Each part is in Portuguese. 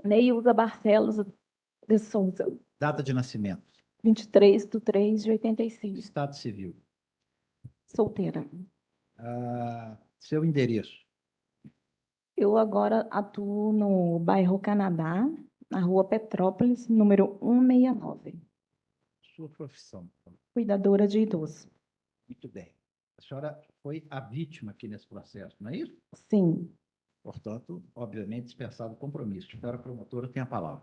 Neilza Barcelos de Souza, Data de nascimento. 23/3/85. Estado civil. Solteira. Seu endereço. Eu agora atuo no bairro Canadá, na rua Petrópolis, número 169. Sua profissão. Cuidadora de idoso. Muito bem. A senhora foi a vítima aqui nesse processo, não é isso? Sim. Portanto, obviamente, dispensado o compromisso. A senhora promotora tem a palavra.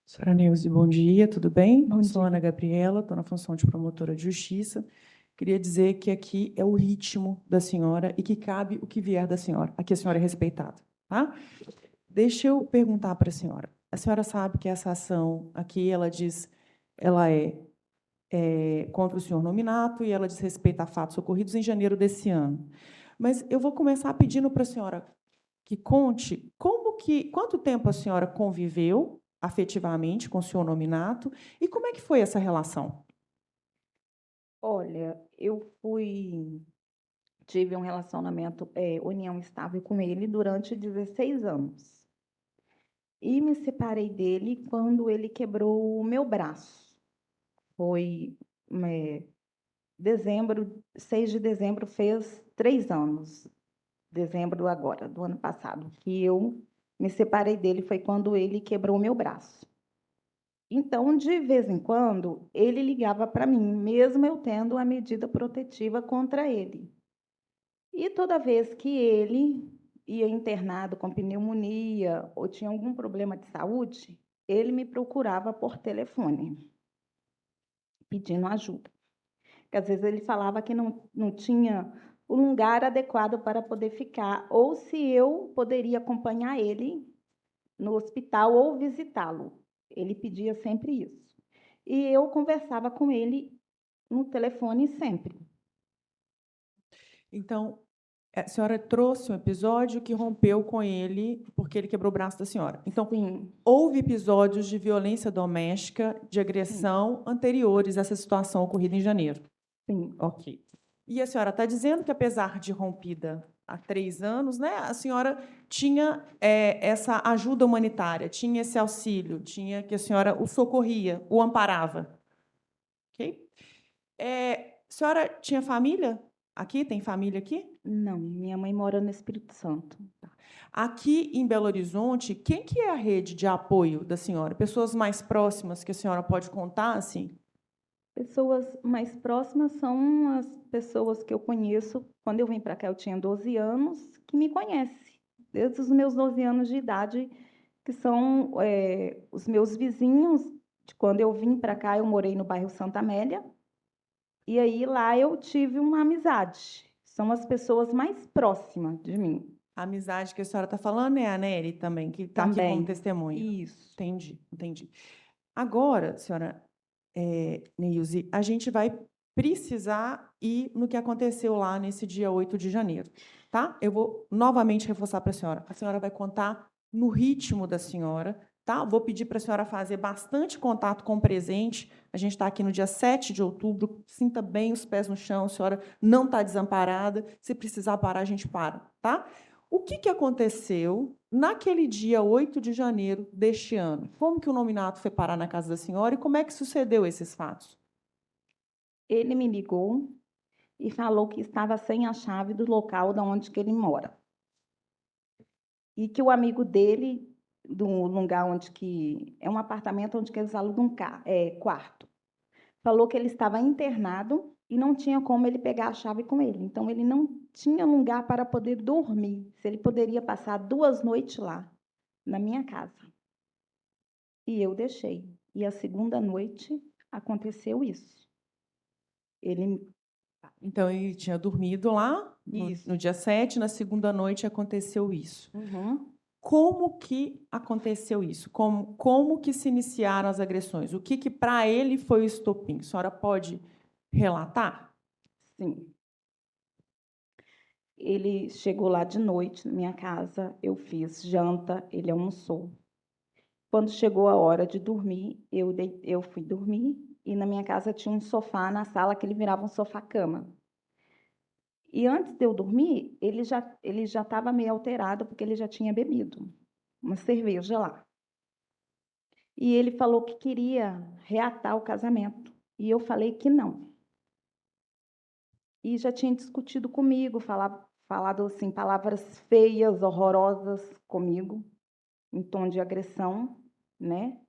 Senhora Neuza, bom dia, tudo bem? Bom Sou dia. Ana Gabriela, estou na função de promotora de justiça. Queria dizer que aqui é o ritmo da senhora e que cabe o que vier da senhora. Aqui a senhora é respeitada, tá? Deixa eu perguntar para a senhora. A senhora sabe que essa ação aqui, ela diz, ela é contra o senhor nominato e ela diz respeito a fatos ocorridos em janeiro desse ano. Mas eu vou começar pedindo para a senhora que conte quanto tempo a senhora conviveu afetivamente com o senhor nominato e como é que foi essa relação? Olha, tive um relacionamento, união estável com ele durante 16 anos. E me separei dele quando ele quebrou o meu braço. Foi, 6 de dezembro, fez 3 anos. Dezembro agora, do ano passado, que eu me separei dele, foi quando ele quebrou o meu braço. Então, de vez em quando, ele ligava para mim, mesmo eu tendo a medida protetiva contra ele. E toda vez que ele ia internado com pneumonia ou tinha algum problema de saúde, ele me procurava por telefone, pedindo ajuda. Porque às vezes ele falava que não tinha um lugar adequado para poder ficar, ou se eu poderia acompanhar ele no hospital ou visitá-lo. Ele pedia sempre isso. E eu conversava com ele no telefone sempre. Então, a senhora trouxe um episódio que rompeu com ele porque ele quebrou o braço da senhora. Então, Sim, houve episódios de violência doméstica, de agressão anteriores a essa situação ocorrida em janeiro. sim. Ok. E a senhora está dizendo que, apesar de rompida há 3 anos, né, a senhora tinha essa ajuda humanitária, tinha esse auxílio, tinha que a senhora o socorria, o amparava. Ok? A senhora tinha família aqui? Tem família aqui? Não, minha mãe mora no Espírito Santo. Aqui em Belo Horizonte, quem que é a rede de apoio da senhora? Pessoas mais próximas que a senhora pode contar, assim? Pessoas mais próximas são as pessoas que eu conheço. Quando eu vim para cá, eu tinha 12 anos, que me conhecem, desde os meus 12 anos de idade, que são os meus vizinhos. De quando eu vim para cá, eu morei no bairro Santa Amélia, e aí lá eu tive uma amizade. São as pessoas mais próximas de mim. A amizade que a senhora está falando é a Nery também, que está aqui como Também. testemunha. Isso. Entendi, entendi. Agora, senhora Neilze, a gente vai precisar ir no que aconteceu lá nesse dia 8 de janeiro, tá? Eu vou novamente reforçar para a senhora. A senhora vai contar no ritmo da senhora, tá? Vou pedir para a senhora fazer bastante contato com o presente. A gente está aqui no dia 7 de outubro. Sinta bem os pés no chão, a senhora não está desamparada. Se precisar parar, a gente para, tá? O que aconteceu naquele dia 8 de janeiro deste ano? Como que o nominato foi parar na casa da senhora e como é que sucedeu esses fatos? Ele me ligou e falou que estava sem a chave do local de onde que ele mora. E que o amigo dele, do lugar onde que... É um apartamento onde que eles alugam quarto. Falou que ele estava internado e não tinha como ele pegar a chave com ele. Então, ele não tinha lugar para poder dormir. Se ele poderia passar 2 noites lá, na minha casa. E eu deixei. E a segunda noite aconteceu isso. Ele... Então, ele tinha dormido lá Isso. no dia 7, na segunda noite aconteceu isso. Uhum. Como que aconteceu isso? Como que se iniciaram as agressões? O que para ele foi o estopim? A senhora pode relatar? Sim. Ele chegou lá de noite na minha casa, eu fiz janta, ele almoçou. Quando chegou a hora de dormir, eu fui dormir e na minha casa tinha um sofá na sala que ele virava um sofá-cama. E antes de eu dormir, ele já estava meio alterado porque ele já tinha bebido. uma cerveja lá. E ele falou que queria reatar o casamento. E eu falei que não. E já tinha discutido comigo, falado assim, palavras feias, horrorosas comigo, em tom de agressão, né?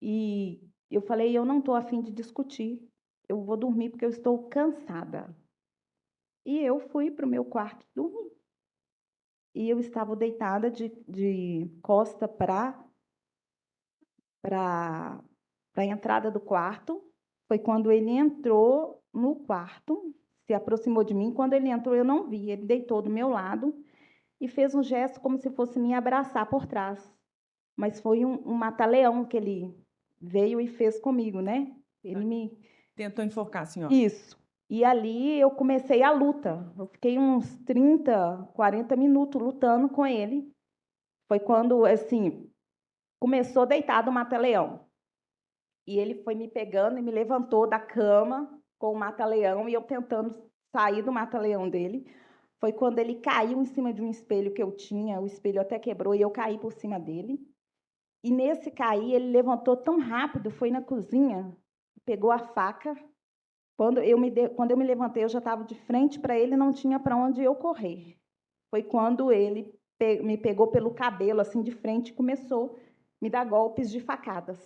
E eu falei, eu não estou a fim de discutir, eu vou dormir porque eu estou cansada. E eu fui para o meu quarto dormir. E eu estava deitada de costa para a entrada do quarto. Foi quando ele entrou no quarto, se aproximou de mim. Quando ele entrou, eu não vi. Ele deitou do meu lado e fez um gesto como se fosse me abraçar por trás. Mas foi um mata-leão que ele veio e fez comigo, né? Ele me... Tentou enforcar a senhora. Isso. E ali eu comecei a luta. Eu fiquei uns 30, 40 minutos lutando com ele. Foi quando, assim, começou deitado o mata-leão. E ele foi me pegando e me levantou da cama com o mata-leão e eu tentando sair do mata-leão dele. Foi quando ele caiu em cima de um espelho que eu tinha, o espelho até quebrou e eu caí por cima dele. E nesse cair, ele levantou tão rápido, foi na cozinha, pegou a faca. Quando eu me levantei, eu já estava de frente para ele, não tinha para onde eu correr. Foi quando ele me pegou pelo cabelo, assim, de frente, e começou a me dar golpes de facadas.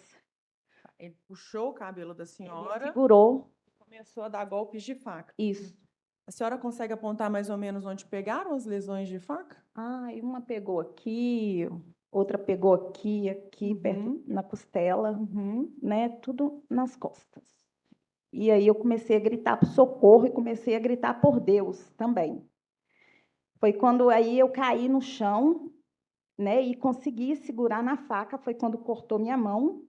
Ele puxou o cabelo da Ele senhora segurou e começou a dar golpes de faca. isso. A senhora consegue apontar mais ou menos onde pegaram as lesões de faca? E uma pegou aqui, outra pegou aqui, perto na costela, né? Tudo nas costas. E aí eu comecei a gritar por socorro e comecei a gritar por Deus também. Foi quando aí eu caí no chão, né? E consegui segurar na faca. Foi quando cortou minha mão.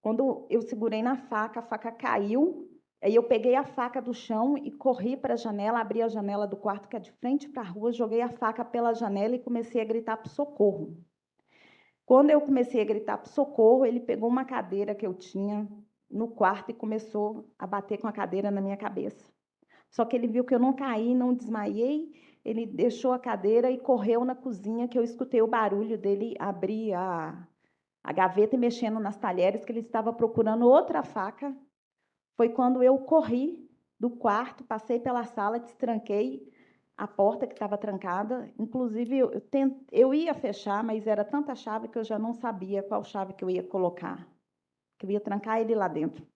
Quando eu segurei na faca, a faca caiu. Aí eu peguei a faca do chão e corri para a janela, abri a janela do quarto que é de frente para a rua, joguei a faca pela janela e comecei a gritar por socorro. Quando eu comecei a gritar por socorro, ele pegou uma cadeira que eu tinha no quarto e começou a bater com a cadeira na minha cabeça. Só que ele viu que eu não caí, não desmaiei, ele deixou a cadeira e correu na cozinha, que eu escutei o barulho dele abrir a gaveta e mexendo nas talheres, que ele estava procurando outra faca. Foi quando eu corri do quarto, passei pela sala, destranquei a porta que estava trancada. Inclusive, eu ia fechar, mas era tanta chave que eu já não sabia qual chave que eu ia colocar, que eu ia trancar ele lá dentro.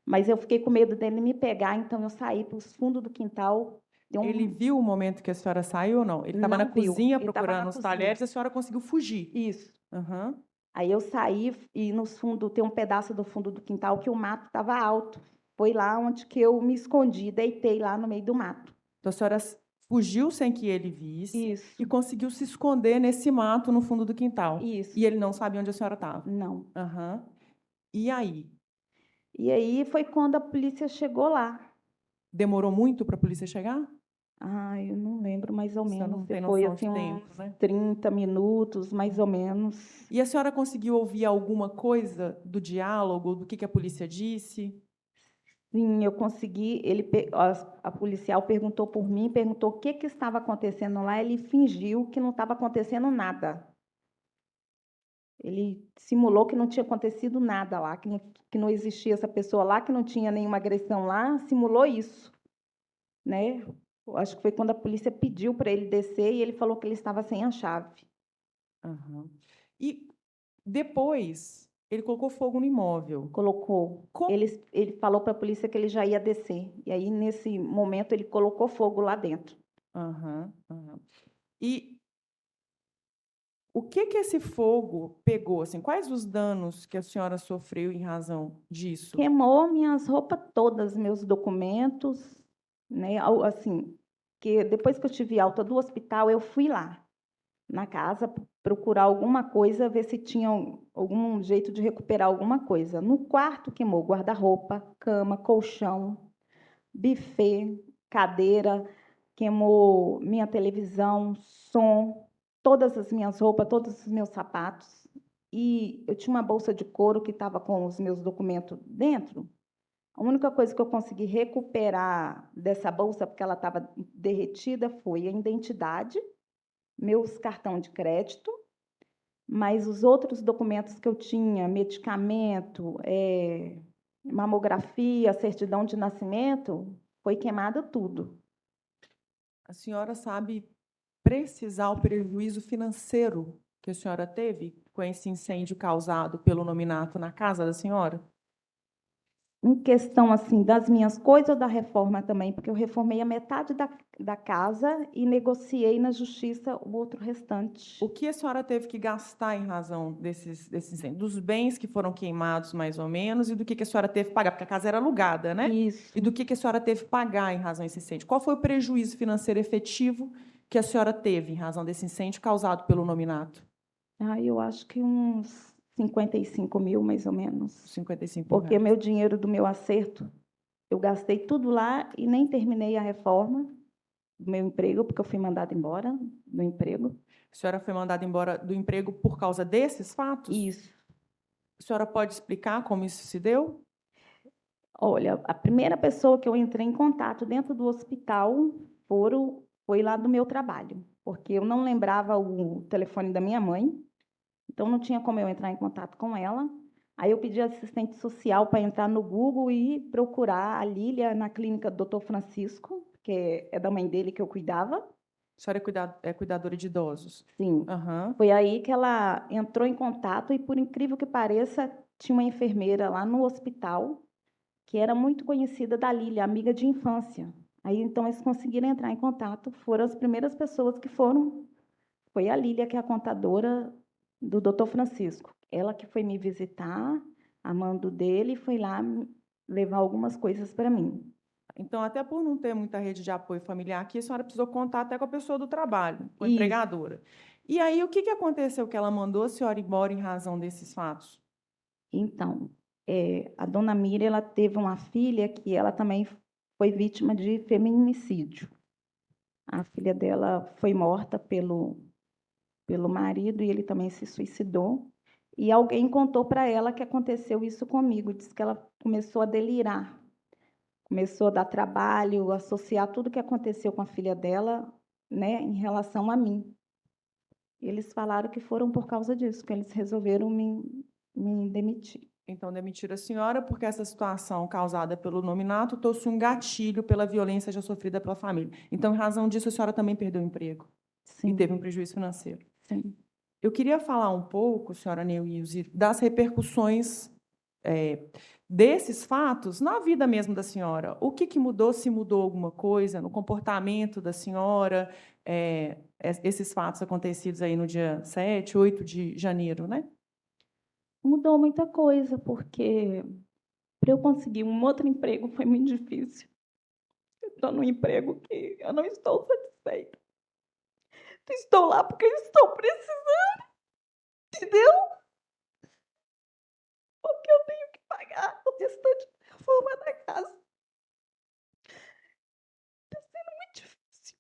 Mas eu fiquei com medo dele me pegar, então eu saí para os fundos do quintal. Ele viu o momento que a senhora saiu ou não? Ele estava na Não viu. cozinha Ele estava procurando na os cozinha. talheres e a senhora conseguiu fugir. Isso. Aham. Aí eu saí e nos fundos, tem um pedaço do fundo do quintal que o mato estava alto. Foi lá onde que eu me escondi, deitei lá no meio do mato. Então a senhora fugiu sem que ele visse Isso. e conseguiu se esconder nesse mato no fundo do quintal. Isso. E ele não sabia onde a senhora estava. Não. Aham. E aí? E aí foi quando a polícia chegou lá. Demorou muito para a polícia chegar? Eu não lembro mais ou A senhora menos. não tem Foi noção assim de tempo, uns né? 30 minutos, mais ou menos. E a senhora conseguiu ouvir alguma coisa do diálogo, do que a polícia disse? Sim, eu consegui. A policial perguntou por mim, perguntou o que estava acontecendo lá. Ele fingiu que não estava acontecendo nada. Ele simulou que não tinha acontecido nada lá, que não existia essa pessoa lá, que não tinha nenhuma agressão lá, simulou isso, né? Eu acho que foi quando a polícia pediu para ele descer e ele falou que ele estava sem a chave. Aham. E depois, ele colocou fogo no imóvel. Colocou. Como? Ele falou para a polícia que ele já ia descer. E aí, nesse momento, ele colocou fogo lá dentro. Aham, aham. E o que esse fogo pegou? Assim, quais os danos que a senhora sofreu em razão disso? Queimou minhas roupas todas, meus documentos, né? Assim, que depois que eu tive alta do hospital, eu fui lá na casa procurar alguma coisa, ver se tinha algum jeito de recuperar alguma coisa. No quarto queimou guarda-roupa, cama, colchão, buffet, cadeira, queimou minha televisão, som, todas as minhas roupas, todos os meus sapatos. E eu tinha uma bolsa de couro que estava com os meus documentos dentro. A única coisa que eu consegui recuperar dessa bolsa, porque ela estava derretida, foi a identidade, meus cartões de crédito, mas os outros documentos que eu tinha, medicamento, mamografia, certidão de nascimento, foi queimado tudo. A senhora sabe precisar o prejuízo financeiro que a senhora teve com esse incêndio causado pelo nominato na casa da senhora? Em questão, assim, das minhas coisas ou da reforma também? Porque eu reformei a metade da casa e negociei na justiça o outro restante. O que a senhora teve que gastar em razão desses incêndios? Dos bens que foram queimados, mais ou menos, e do que a senhora teve que pagar? Porque a casa era alugada, né? Isso. E do que a senhora teve que pagar em razão desse incêndio? Qual foi o prejuízo financeiro efetivo que a senhora teve em razão desse incêndio causado pelo nominato? Eu acho que uns 55 mil, mais ou menos. 55 Porque mil meu dinheiro do meu acerto, eu gastei tudo lá e nem terminei a reforma do meu emprego, porque eu fui mandada embora do emprego. A senhora foi mandada embora do emprego por causa desses fatos? Isso. A senhora pode explicar como isso se deu? Olha, a primeira pessoa que eu entrei em contato dentro do hospital foi lá do meu trabalho, porque eu não lembrava o telefone da minha mãe, então não tinha como eu entrar em contato com ela. Aí eu pedi assistente social para entrar no Google e procurar a Lília na clínica do Dr. Francisco, que é da mãe dele que eu cuidava. A senhora é cuidadora de idosos? Sim. Aham. Foi aí que ela entrou em contato e, por incrível que pareça, tinha uma enfermeira lá no hospital que era muito conhecida da Lília, amiga de infância. Aí, então, eles conseguiram entrar em contato, foram as primeiras pessoas que foram. Foi a Lília, que é a contadora do Dr. Francisco. Ela que foi me visitar, a mando dele, foi lá levar algumas coisas para mim. Então, até por não ter muita rede de apoio familiar aqui, a senhora precisou contar até com a pessoa do trabalho, com a Isso. empregadora. E aí, o que aconteceu que ela mandou a senhora embora em razão desses fatos? Então, a dona Miriam, ela teve uma filha que ela também foi vítima de feminicídio. A filha dela foi morta pelo marido e ele também se suicidou. E alguém contou para ela que aconteceu isso comigo. Diz que ela começou a delirar, começou a dar trabalho, associar tudo que aconteceu com a filha dela, né, em relação a mim. Eles falaram que foram por causa disso, que eles resolveram me demitir. Então, demitiram a senhora porque essa situação causada pelo nominato trouxe um gatilho pela violência já sofrida pela família. Então, em razão disso, a senhora também perdeu o emprego e Sim, teve um prejuízo financeiro. sim. Eu queria falar um pouco, senhora Neilze, das repercussões desses fatos na vida mesmo da senhora. O que mudou, se mudou alguma coisa no comportamento da senhora, esses fatos acontecidos aí no dia 7, 8 de janeiro, né? Mudou muita coisa, porque para eu conseguir um outro emprego foi muito difícil. Eu estou num emprego que eu não estou satisfeita. Estou lá porque estou precisando, entendeu? Porque eu tenho que pagar o restante da reforma da casa. Está sendo muito difícil.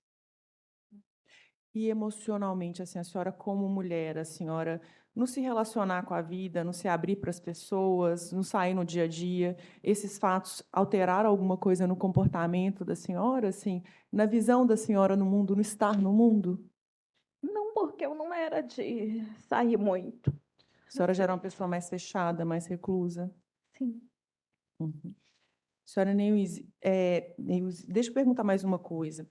E emocionalmente, assim, a senhora como mulher, a senhora não se relacionar com a vida, não se abrir para as pessoas, não sair no dia a dia, esses fatos alteraram alguma coisa no comportamento da senhora, assim, na visão da senhora no mundo, no estar no mundo? Não, porque eu não era de sair muito. A senhora já era uma pessoa mais fechada, mais reclusa? Sim. Uhum. Senhora Neilze, deixa eu perguntar mais uma coisa.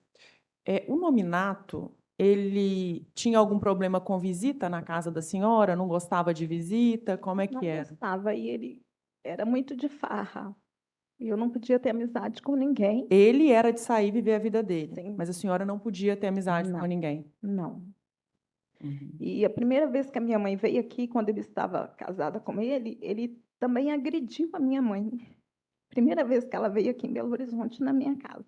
O nominato, ele tinha algum problema com visita na casa da senhora? Não gostava de visita? Como é Não que era? gostava e ele era muito de farra. E eu não podia ter amizade com ninguém. Ele era de sair e viver a vida dele, Sim. mas a senhora não podia ter amizade com Não. ninguém. Não. Uhum. E a primeira vez que a minha mãe veio aqui, quando eu estava casada com ele também agrediu a minha mãe. Primeira vez que ela veio aqui em Belo Horizonte, na minha casa.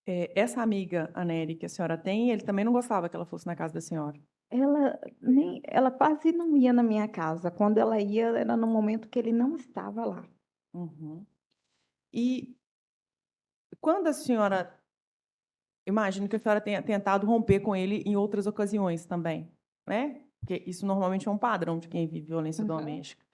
Essa amiga, a Nery, que a senhora tem, ele também não gostava que ela fosse na casa da senhora? Ela quase não ia na minha casa. Quando ela ia, era no momento que ele não estava lá. Uhum. E quando a senhora, imagino que a senhora tenha tentado romper com ele em outras ocasiões também, né? Porque isso normalmente é um padrão de quem vive violência Uhum. doméstica.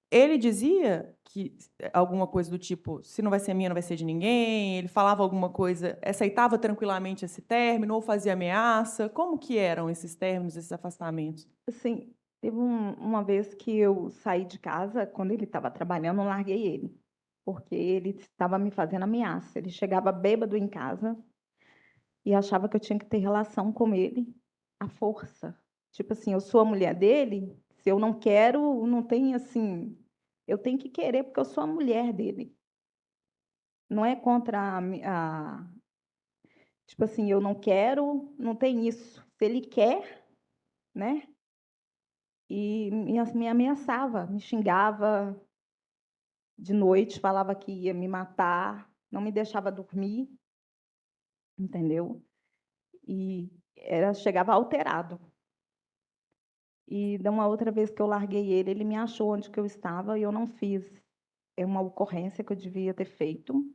Ele dizia que alguma coisa do tipo, se não vai ser minha, não vai ser de ninguém. Ele falava alguma coisa, aceitava tranquilamente esse término ou fazia ameaça? Como que eram esses términos, esses afastamentos? Assim, teve uma vez que eu saí de casa, quando ele estava trabalhando, eu larguei ele, porque ele estava me fazendo ameaça. Ele chegava bêbado em casa e achava que eu tinha que ter relação com ele à força. Tipo assim, eu sou a mulher dele, se eu não quero, não tem assim, eu tenho que querer porque eu sou a mulher dele. Não é contra tipo assim, eu não quero, não tem isso. Se ele quer, né? E me ameaçava, me xingava de noite, falava que ia me matar, não me deixava dormir, entendeu? E chegava alterado. E da uma outra vez que eu larguei ele, ele me achou onde que eu estava e eu não fiz. É uma ocorrência que eu devia ter feito.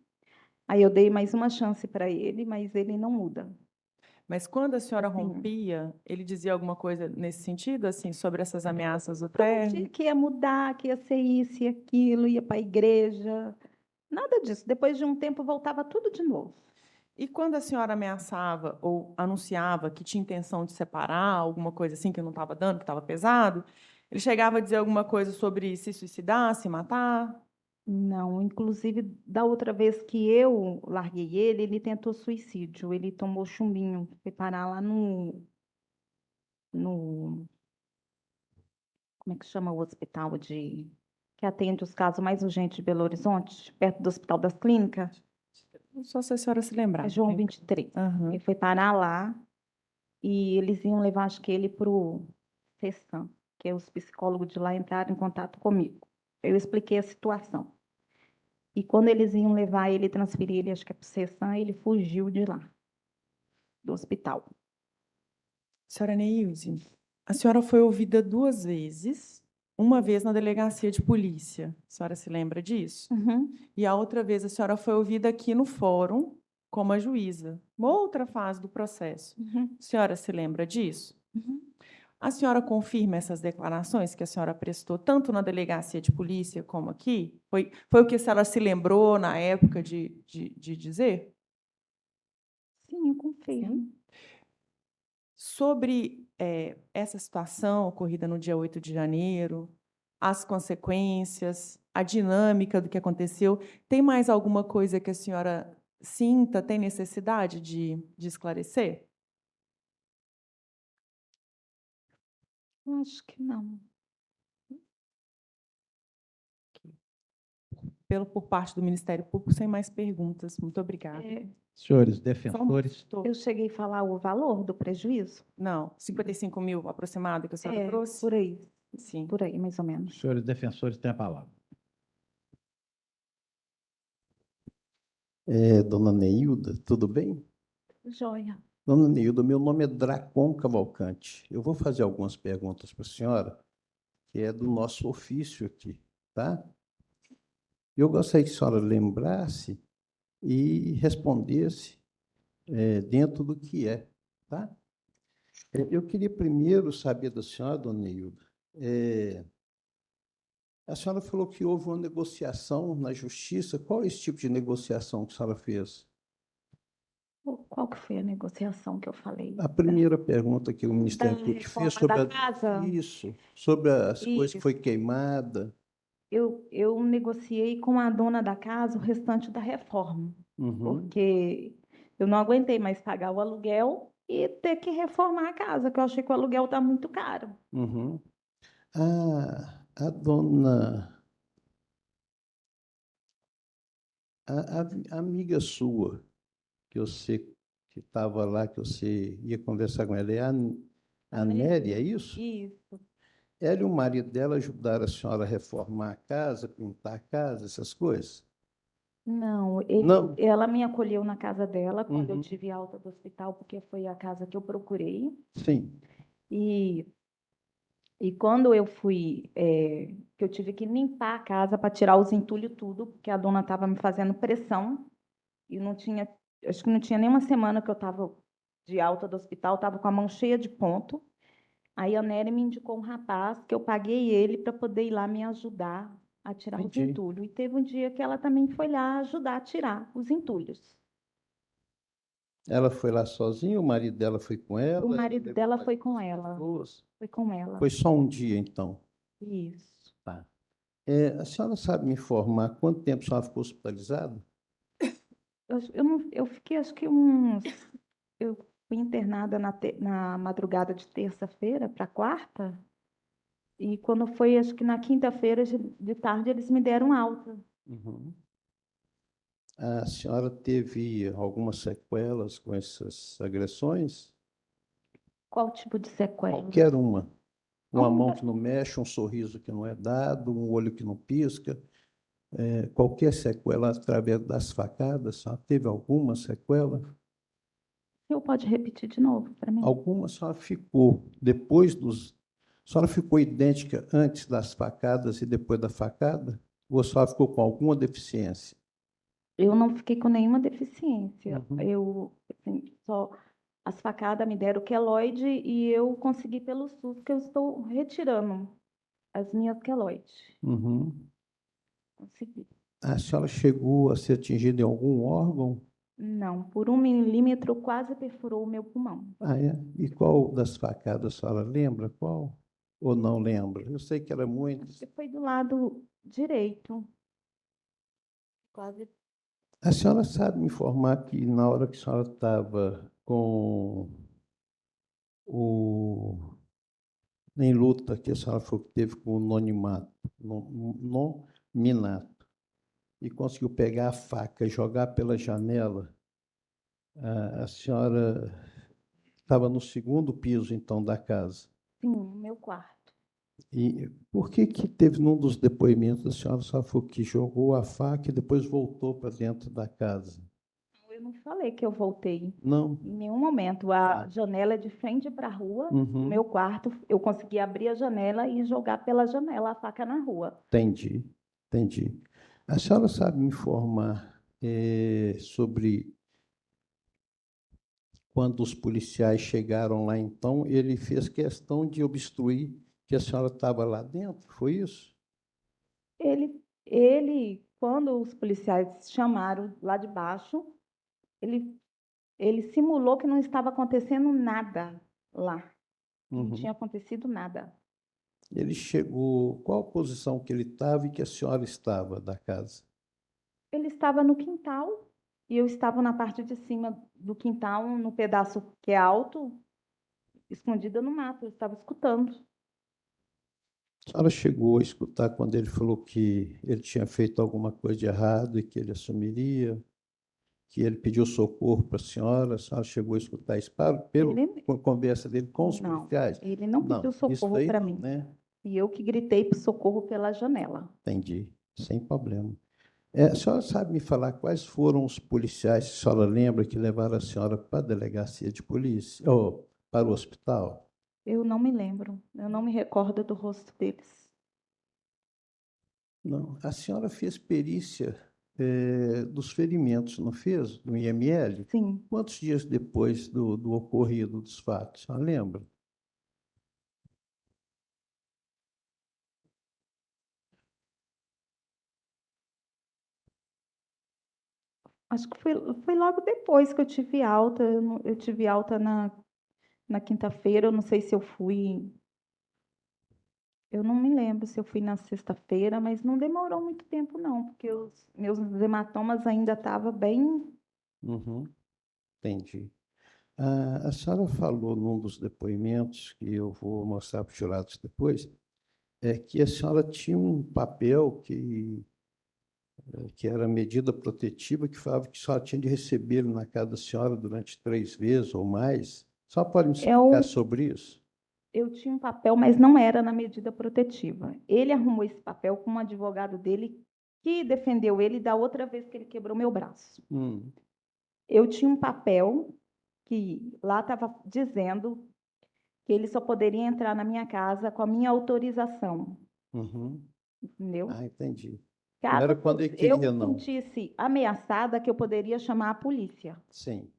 Aí eu dei mais uma chance para ele, mas ele não muda. Mas quando a senhora Assim, rompia, ele dizia alguma coisa nesse sentido, assim, sobre essas ameaças do prometia término? que ia mudar, que ia ser isso e aquilo, ia para a igreja. Nada disso. Depois de um tempo voltava tudo de novo. E quando a senhora ameaçava ou anunciava que tinha intenção de separar, alguma coisa assim que não estava dando, que estava pesado, ele chegava a dizer alguma coisa sobre se suicidar, se matar? Não, inclusive da outra vez que eu larguei ele, ele tentou suicídio. Ele tomou chumbinho, foi parar lá no, como é que chama o hospital que atende os casos mais urgentes de Belo Horizonte, perto do Hospital das Clínicas, Só se a senhora se lembrar. é João 23. Aham. Ele foi parar lá e eles iam levar, acho que ele para o CESAM, que é os psicólogos de lá entraram em contato comigo. Eu expliquei a situação. E quando eles iam levar ele, transferir ele, acho que é para o CESAM, ele fugiu de lá, do hospital. Senhora Neilze, a senhora foi ouvida 2 vezes, uma vez na delegacia de polícia. A senhora se lembra disso? Uhum, E a outra vez a senhora foi ouvida aqui no fórum como a juíza, uma outra fase do processo. uhum, A senhora se lembra disso? uhum. A senhora confirma essas declarações que a senhora prestou, tanto na delegacia de polícia como aqui? Foi o que a senhora se lembrou na época de dizer? Sim, eu confirmo. Sim. Sobre essa situação ocorrida no dia 8 de janeiro, as consequências, a dinâmica do que aconteceu, tem mais alguma coisa que a senhora sinta, tem necessidade de esclarecer? Acho que não. Por parte do Ministério Público, sem mais perguntas. Muito obrigada. É, Senhores Só um moço, defensores, tô- eu cheguei a falar o valor do prejuízo? Não, 55 mil aproximado que a senhora trouxe? Sim. Por aí, mais ou menos. senhores defensores têm a palavra. Dona Neilda, tudo bem? Joia. Dona Neilda, meu nome é Dracon Cavalcante. Eu vou fazer algumas perguntas para a senhora, que é do nosso ofício aqui, tá? Eu gostaria que a senhora lembrasse e respondesse dentro do que é, tá? Eu queria primeiro saber da senhora, dona Neilda, a senhora falou que houve uma negociação na justiça. Qual é esse tipo de negociação que a senhora fez? Qual que foi a negociação que eu falei? A primeira pergunta que o Da Ministério Público fez reforma sobre da casa? isso, sobre as coisas que Isso. foi queimada. Eu negociei com a dona da casa o restante da reforma, Uhum, porque eu não aguentei mais pagar o aluguel e ter que reformar a casa, que eu achei que o aluguel está muito caro. uhum. A dona, a amiga sua, que você que estava lá, que você ia conversar com ela, é a Néria, é isso? Isso. Ela e o marido dela ajudaram a senhora a reformar a casa, pintar a casa, essas coisas? Não, Não? ela me acolheu na casa dela quando eu Uhum, tive alta do hospital, porque foi a casa que eu procurei. sim. E, e quando eu fui, que eu tive que limpar a casa para tirar os entulhos tudo, porque a dona estava me fazendo pressão e não tinha, acho que não tinha nem uma semana que eu estava de alta do hospital, estava com a mão cheia de ponto. Aí a Nery me indicou um rapaz que eu paguei ele para poder ir lá me ajudar a tirar os Entendi. entulhos. E teve um dia que ela também foi lá ajudar a tirar os entulhos. Ela foi lá sozinha, o marido dela foi com ela? O Ela marido levou dela mais foi com duas ela. pessoas? Foi com ela. Foi só um dia, então. Isso. Tá. A senhora sabe me informar quanto tempo a senhora ficou hospitalizada? Eu fiquei, acho que uns. Eu fui internada na madrugada de terça-feira para quarta. E quando foi, acho que na quinta-feira de tarde, eles me deram alta. Uhum. A senhora teve algumas sequelas com essas agressões? Qual tipo de sequela? Qualquer uma. Uma Não, mão que não mexe, um sorriso que não é dado, um olho que não pisca. Qualquer sequela através das facadas, a senhora teve alguma sequela? o senhor pode repetir de novo para mim? Alguma a senhora ficou depois dos. A senhora ficou idêntica antes das facadas e depois da facada? Ou a senhora ficou com alguma deficiência? Eu não fiquei com nenhuma deficiência. Uhum. Eu, assim, só as facadas me deram queloide e eu consegui pelo SUS que eu estou retirando as minhas queloides. Uhum. Consegui. A senhora chegou a ser atingida em algum órgão? Não, por 1 milímetro quase perfurou o meu pulmão. Ah, é? E qual das facadas a senhora lembra? Qual? Ou não lembra? Eu sei que era Acho muitas. que foi do lado direito. Quase. A senhora sabe me informar que na hora que a senhora estava com o em luta, que a senhora falou que teve com o nominato, e conseguiu pegar a faca e jogar pela janela, a senhora estava no segundo piso, então, da casa. Sim, no meu quarto. E por que que teve num dos depoimentos a senhora só falou que jogou a faca e depois voltou para dentro da casa? Eu não falei que eu voltei. Não. Em nenhum momento. A Tá. janela é de frente para a rua. O Uhum. meu quarto, eu consegui abrir a janela e jogar pela janela a faca na rua. Entendi, entendi. A senhora sabe me informar sobre quando os policiais chegaram lá, então, ele fez questão de obstruir que a senhora estava lá dentro, foi isso? Quando os policiais chamaram lá de baixo, ele, ele simulou que não estava acontecendo nada lá. Que não Uhum. tinha acontecido nada. Ele chegou, qual posição que ele estava e que a senhora estava da casa? Ele estava no quintal e eu estava na parte de cima do quintal, no pedaço que é alto, escondida no mato. Eu estava escutando. A senhora chegou a escutar quando ele falou que ele tinha feito alguma coisa de errado e que ele assumiria, que ele pediu socorro para a senhora chegou a escutar isso Ele com a conversa dele com os não, policiais? ele não Não, pediu isso socorro aí para não, mim. né? E eu que gritei por socorro pela janela. Entendi, sem problema. A senhora sabe me falar quais foram os policiais, se a senhora lembra, que levaram a senhora para a delegacia de polícia, ou para o hospital? Eu não me lembro, eu não me recordo do rosto deles. Não. A senhora fez perícia dos ferimentos, não fez? Do IML? Sim, Quantos dias depois do ocorrido dos fatos? A senhora lembra? acho que foi logo depois que eu tive alta. Eu tive alta na quinta-feira, eu não sei se eu fui. Eu não me lembro se eu fui na sexta-feira, mas não demorou muito tempo, não, porque os meus hematomas ainda estavam bem. Uhum, entendi. A senhora falou num dos depoimentos, que eu vou mostrar para os jurados depois, que a senhora tinha um papel que era medida protetiva, que falava que a senhora tinha de receber na casa da senhora durante 3 vezes ou mais. A senhora pode me explicar Eu, sobre isso? eu tinha um papel, mas não era na medida protetiva. Ele arrumou esse papel com um advogado dele que defendeu ele da outra vez que ele quebrou meu braço. Hum, Eu tinha um papel que lá estava dizendo que ele só poderia entrar na minha casa com a minha autorização, uhum. entendeu? Ah, entendi. Não Caso era quando ele eu queria, me não. sentisse ameaçada, que eu poderia chamar a polícia. Sim.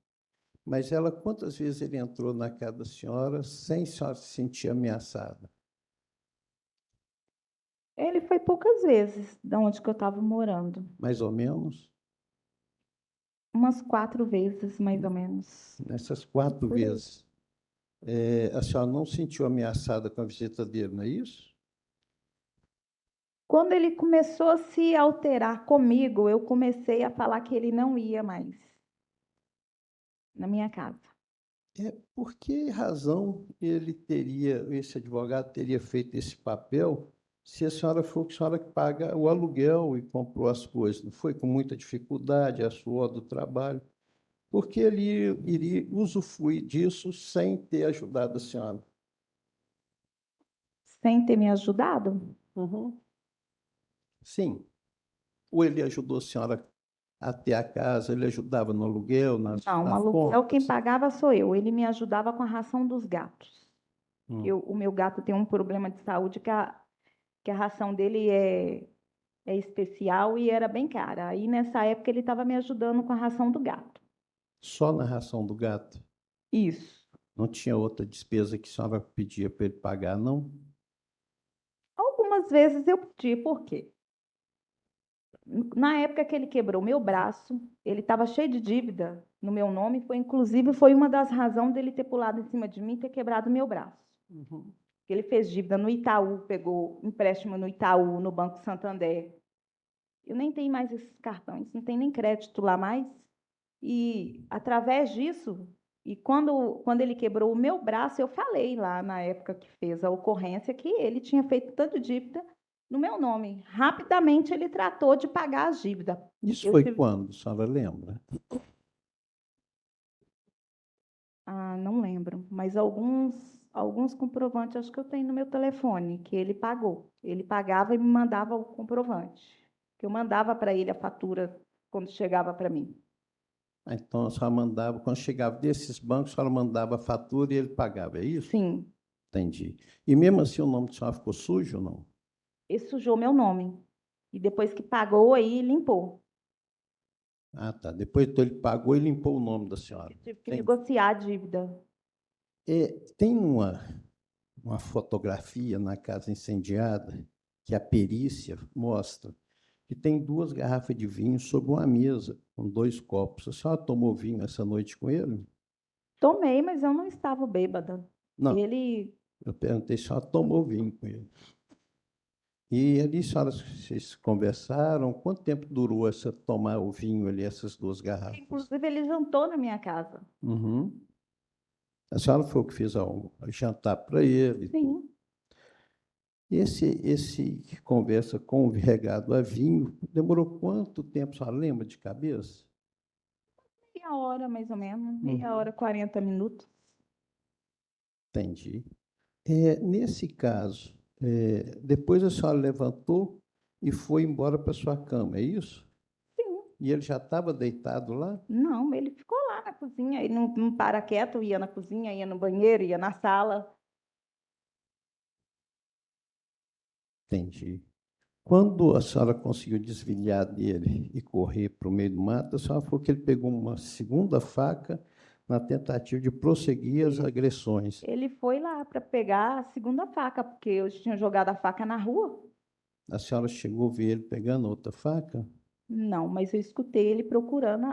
Mas ela, quantas vezes ele entrou na casa da senhora sem a senhora se sentir ameaçada? Ele foi poucas vezes da onde que eu estava morando. Mais ou menos? Umas 4 vezes, mais ou menos. Nessas 4 Por aí. vezes, a senhora não se sentiu ameaçada com a visita dele, não é isso? Quando ele começou a se alterar comigo, eu comecei a falar que ele não ia mais na minha casa. Por que razão esse advogado teria feito esse papel, se a senhora falou que a senhora paga o aluguel e comprou as coisas? Não foi com muita dificuldade, a suor do trabalho? Por que ele iria usufruir disso sem ter ajudado a senhora? Sem ter me ajudado? Uhum. Sim. Ou ele ajudou a senhora a ter a casa, ele ajudava no aluguel, Não, o nas aluguel quem contas? pagava sou eu. Ele me ajudava com a ração dos gatos. Hum. O meu gato tem um problema de saúde que a ração dele é especial e era bem cara. Aí nessa época ele estava me ajudando com a ração do gato. Só na ração do gato? Isso. Não tinha outra despesa que a senhora pedia para ele pagar, não? Algumas vezes eu pedi, por quê? Na época que ele quebrou meu braço, ele estava cheio de dívida no meu nome, foi uma das razões dele ter pulado em cima de mim e ter quebrado meu braço. Uhum. Ele fez dívida no Itaú, pegou empréstimo no Itaú, no Banco Santander. Eu nem tenho mais esses cartões, não tem nem crédito lá mais. E através disso, e quando ele quebrou o meu braço, eu falei lá na época que fez a ocorrência que ele tinha feito tanta dívida no meu nome. Rapidamente ele tratou de pagar as dívidas. Isso Eu foi tive, quando, a senhora lembra? não lembro, mas alguns comprovantes acho que eu tenho no meu telefone que ele pagou. Ele pagava e me mandava o comprovante, que eu mandava para ele a fatura quando chegava para mim. Então, a senhora mandava, quando chegava desses bancos, a senhora mandava a fatura e ele pagava, é isso? Sim, Entendi. E mesmo assim o nome da senhora ficou sujo ou não? ele sujou meu nome. E depois que pagou, aí limpou. Ah, tá. Depois então, ele pagou e limpou o nome da senhora. Eu tive que Entendi. negociar a dívida. Tem uma fotografia na casa incendiada que a perícia mostra que tem 2 garrafas de vinho sobre uma mesa, com 2 copos. A senhora tomou vinho essa noite com ele? Tomei, mas eu não estava bêbada. Não, Ele, eu perguntei se a senhora tomou vinho com ele. E ali, senhoras, vocês conversaram? Quanto tempo durou tomar o vinho ali, essas 2 garrafas? inclusive, ele jantou na minha casa. Uhum. A senhora foi o que fez o jantar para ele. Sim, Esse conversa com o regado a vinho, demorou quanto tempo? A senhora lembra de cabeça? meia hora mais ou menos, meia Uhum. hora, 40 minutos. Entendi. Nesse caso, depois a senhora levantou e foi embora para sua cama, é isso? Sim, E ele já estava deitado lá? não, ele ficou lá na cozinha. Ele não para quieto, ia na cozinha, ia no banheiro, ia na sala. Entendi. Quando a senhora conseguiu desviar dele e correr para o meio do mato, a senhora falou que ele pegou uma segunda faca na tentativa de prosseguir as agressões. Ele foi lá para pegar a segunda faca, porque eu tinha jogado a faca na rua. A senhora chegou a ver ele pegando outra faca? Não, mas eu escutei ele procurando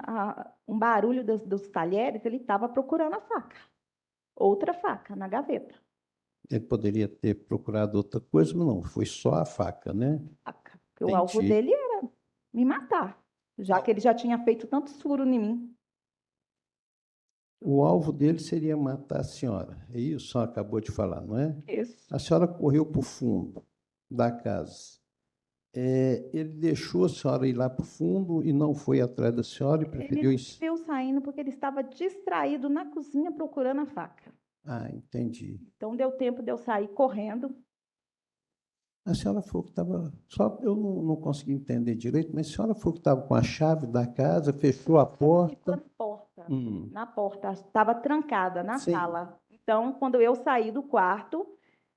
um barulho dos talheres, ele estava procurando a faca. Outra faca na gaveta. Ele poderia ter procurado outra coisa, mas não, foi só a faca, né? Faca. Porque o alvo Entendi. dele era me matar, já que ele já tinha feito tantos furos em mim. O alvo dele seria matar a senhora. É isso, a senhora acabou de falar, não é? Isso. A senhora correu para o fundo da casa. Ele deixou a senhora ir lá para o fundo e não foi atrás da senhora e preferiu... Ele viu saindo porque ele estava distraído na cozinha procurando a faca. Ah, entendi. Então deu tempo de eu sair correndo. A senhora falou que estava... Só eu não consegui entender direito, mas a senhora falou que estava com a chave da casa, fechou a Ficou porta. na porta. Hum, Na porta, estava trancada na sim, sala. Então, quando eu saí do quarto,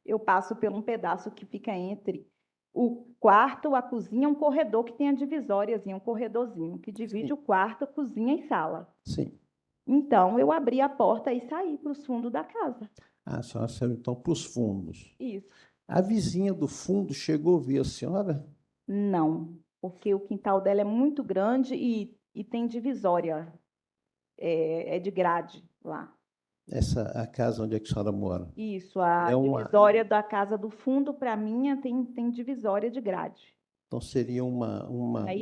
eu passo por um pedaço que fica entre o quarto, a cozinha, um corredor que tem a divisórias, um corredorzinho que divide sim, o quarto, cozinha e sala. sim. Então, eu abri a porta e saí para os fundos da casa. Ah, a senhora saiu então para os fundos. Isso. A vizinha do fundo chegou a ver a senhora? Não, porque o quintal dela é muito grande e tem divisória, é de grade lá. A casa onde é que a senhora mora? Isso, a É uma, divisória da casa do fundo para a minha tem divisória de grade. então seria Aí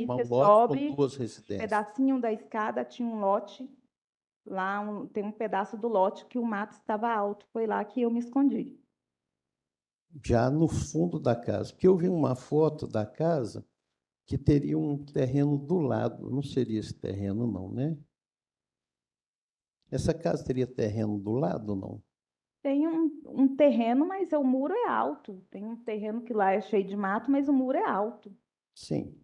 uma você lote com sobe, duas residências. pedacinho da escada tinha um lote, lá tem um pedaço do lote que o mato estava alto, foi lá que eu me escondi. Já no fundo da casa, porque eu vi uma foto da casa que teria um terreno do lado, não seria esse terreno não, né? Essa casa teria terreno do lado, não? Tem um terreno, mas o muro é alto. Tem um terreno que lá é cheio de mato, mas o muro é alto. Sim.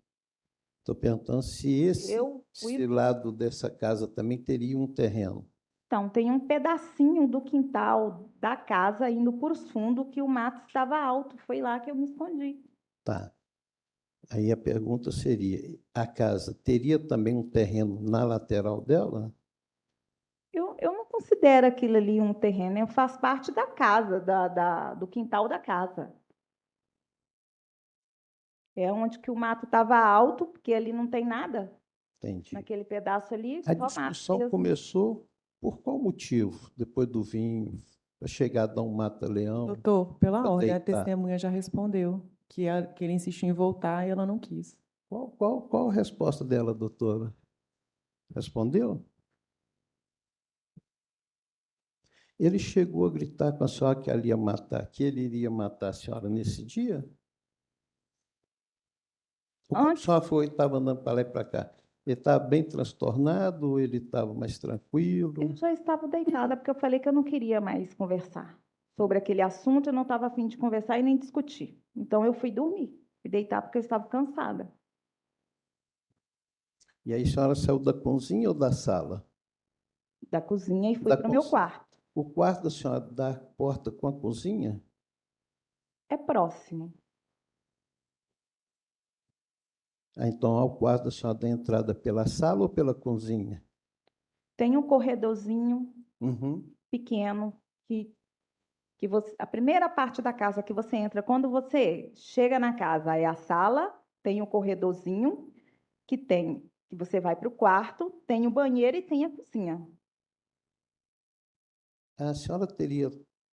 Estou perguntando se esse, Eu esse fui. lado dessa casa também teria um terreno. Então, tem um pedacinho do quintal da casa indo por fundo que o mato estava alto. Foi lá que eu me escondi. Tá. Aí a pergunta seria: a casa teria também um terreno na lateral dela? Eu não considero aquilo ali um terreno, faz parte da casa, do quintal da casa. É onde que o mato estava alto, porque ali não tem nada. Entendi. Naquele pedaço ali, A só mato discussão mesmo. começou por qual motivo? Depois do vinho, para chegar a dar um mata-leão, Doutor, pela para ordem, a deitar. testemunha já respondeu que ele insistiu em voltar e ela não quis. Qual a resposta dela, doutora? Respondeu? Ele chegou a gritar com a senhora que ele ia matar, que ele iria matar a senhora nesse dia? Ou como a Antes, senhora foi, estava andando para lá e para cá? Ele estava bem transtornado ou ele estava mais tranquilo? eu já estava deitada, porque eu falei que eu não queria mais conversar sobre aquele assunto, eu não estava a fim de conversar e nem discutir. Então, eu fui dormir, fui deitar porque eu estava cansada. E aí a senhora saiu da cozinha ou da sala? Da cozinha e fui Da para o meu cozinha. quarto. O quarto da senhora dá porta com a cozinha? É próximo. Ah, então, ao quarto da senhora dá entrada pela sala ou pela cozinha? Tem um corredorzinho Uhum. pequeno que você, a primeira parte da casa que você entra, quando você chega na casa, é a sala, tem o corredorzinho que você vai para o quarto, tem o banheiro e tem a cozinha. A senhora teria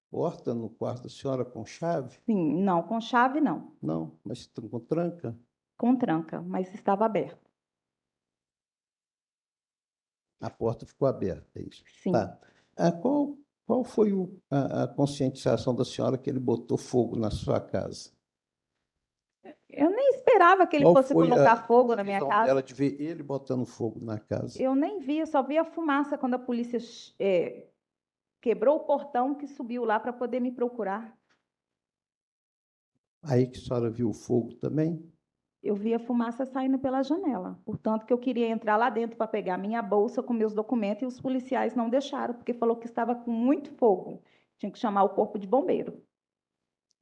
porta no quarto da senhora com chave? Sim, não, com chave não, Não, mas com tranca? com tranca, mas estava aberto. A porta ficou aberta, é isso. Sim. Tá. Qual foi a conscientização da senhora que ele botou fogo na sua casa? Eu nem esperava que ele Qual fosse foi a colocar fogo na minha visão casa. dela de ver ele botando fogo na casa? Eu nem vi, eu só vi a fumaça quando a polícia quebrou o portão que subiu lá para poder me procurar. Aí que a senhora viu o fogo também? Eu vi a fumaça saindo pela janela. Portanto, que eu queria entrar lá dentro para pegar minha bolsa com meus documentos e os policiais não deixaram, porque falou que estava com muito fogo. Tinha que chamar o corpo de bombeiro.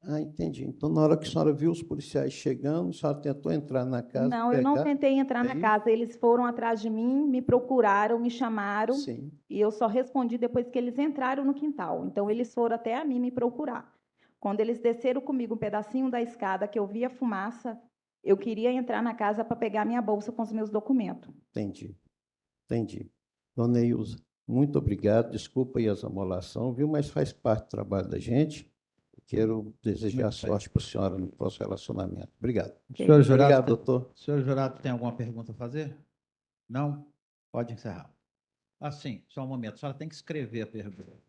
Ah, entendi. Então, na hora que a senhora viu os policiais chegando, a senhora tentou entrar na casa, Não, eu não pegar. tentei entrar É na isso? casa. Eles foram atrás de mim, me procuraram, me chamaram Sim. e eu só respondi depois que eles entraram no quintal. Então, eles foram até a mim me procurar. Quando eles desceram comigo um pedacinho da escada, que eu vi a fumaça, eu queria entrar na casa para pegar minha bolsa com os meus documentos. Entendi. Entendi. Dona Ilza, muito obrigado. Desculpa aí as amolação, viu? Mas faz parte do trabalho da gente. Quero desejar Muito bem. sorte para a senhora no próximo relacionamento. Obrigado. Senhor jurado, Obrigado, doutor. senhor jurado tem alguma pergunta a fazer? Não? Pode encerrar. Assim, só um momento. A senhora tem que escrever a pergunta.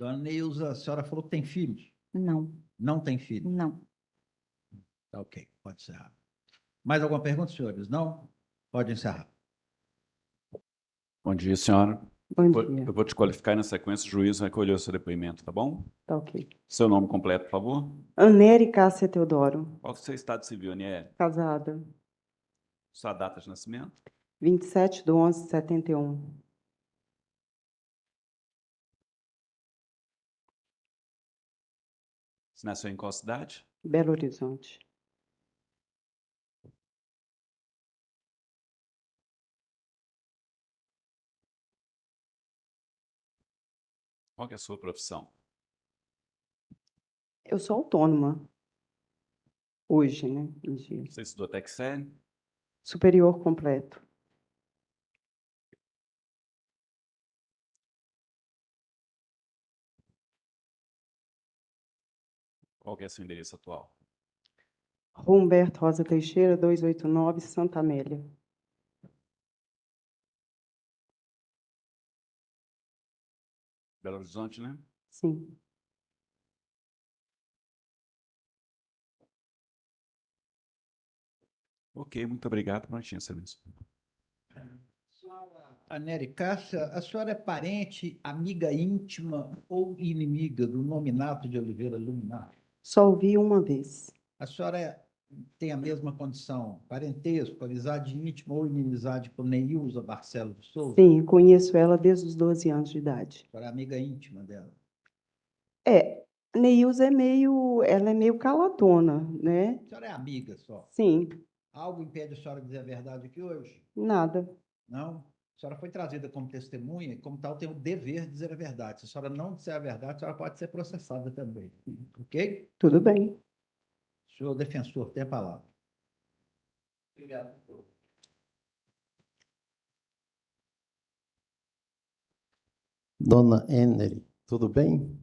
Dona Neuza, a senhora falou que tem filhos? Não, Não tem filhos? não. Tá ok, pode encerrar. Mais alguma pergunta, senhores? Não? Pode encerrar. Bom dia, senhora. Bom Eu dia. vou te qualificar e, na sequência, o juiz recolheu seu depoimento, tá bom? Tá ok. Seu nome completo, por favor. Anéri Cássia Teodoro, Qual que é o seu estado civil, Aniele? casada, Sua data de nascimento? 27/11/71. Você nasceu em qual cidade? Belo Horizonte. Qual que é a sua profissão? Eu sou autônoma. Hoje, né? Em dia. Você estudou até que série? Superior completo. Qual que é seu endereço atual? Rua Humberto Rosa Teixeira, 289, Santa Amélia. Belo Horizonte, né? Sim. Ok, muito obrigado. Prontinho, serviço. A Nery Cássia, a senhora é parente, amiga íntima ou inimiga do nominato de Oliveira Luminar? Só ouvi uma vez. A senhora tem a mesma condição, parentesco, amizade íntima ou inimizade com Neilza Barcelos de Souza? Sim, conheço ela desde os 12 anos de idade. A senhora é amiga íntima dela? Neilza ela é meio caladona, né? A senhora é amiga só? Sim, Algo impede a senhora de dizer a verdade aqui hoje? nada. Não? A senhora foi trazida como testemunha e, como tal, tem o dever de dizer a verdade. Se a senhora não disser a verdade, a senhora pode ser processada também. Ok? Tudo bem. Senhor defensor, tem a palavra. Obrigado. Dona Henry, tudo bem?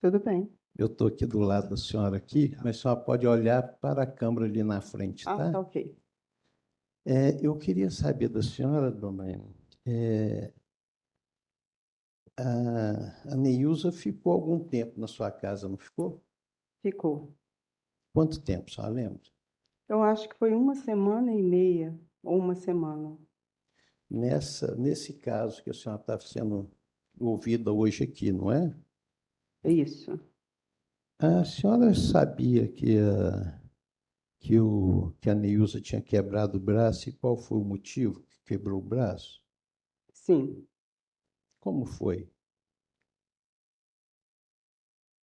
Tudo bem. Eu estou aqui do lado da senhora aqui, mas a senhora pode olhar para a câmera ali na frente, Ah, tá tá? ok. Eu queria saber da senhora, dona Henry, a Neilza ficou algum tempo na sua casa, não ficou? Ficou. Quanto tempo, a senhora lembra? Eu acho que foi 1 semana e meia ou 1 semana. Nesse caso que a senhora está sendo ouvida hoje aqui, não é? É isso. A senhora sabia que a Neilza tinha quebrado o braço e qual foi o motivo que quebrou o braço? Sim. Como foi?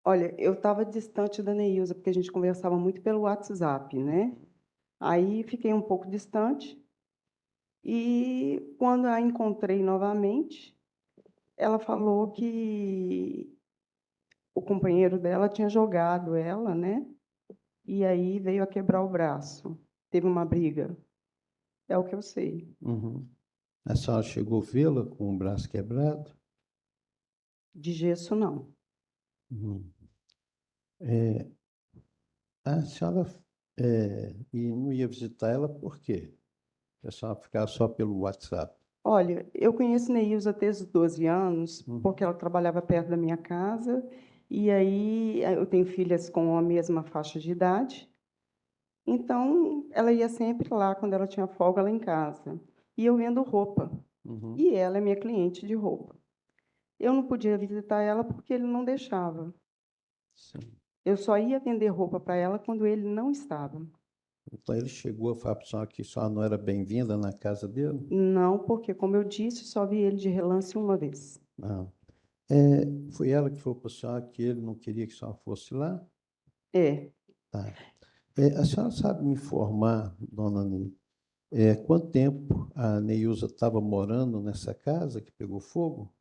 Olha, eu estava distante da Neilza, porque a gente conversava muito pelo WhatsApp, né? Aí fiquei um pouco distante e quando a encontrei novamente, ela falou que o companheiro dela tinha jogado ela, né? E aí veio a quebrar o braço. Teve uma briga. É o que eu sei. Uhum. A senhora chegou a vê-la com o braço quebrado? De gesso, não. Uhum. A senhora e não ia visitar ela por quê? A senhora ficava só pelo WhatsApp. Olha, eu conheço Neilza desde os 12 anos, Uhum. porque ela trabalhava perto da minha casa, e aí eu tenho filhas com a mesma faixa de idade, então ela ia sempre lá quando ela tinha folga lá em casa. E eu vendo roupa, Uhum. e ela é minha cliente de roupa. Eu não podia visitar ela porque ele não deixava. Sim. Eu só ia vender roupa para ela quando ele não estava. Então ele chegou a falar para a senhora que a senhora não era bem-vinda na casa dele? Não, porque, como eu disse, só vi ele de relance uma vez. Não. Foi ela que falou para a senhora que ele não queria que a senhora fosse lá? É, Tá. A senhora sabe me informar, dona Ney, quanto tempo a Neilza estava morando nessa casa que pegou fogo?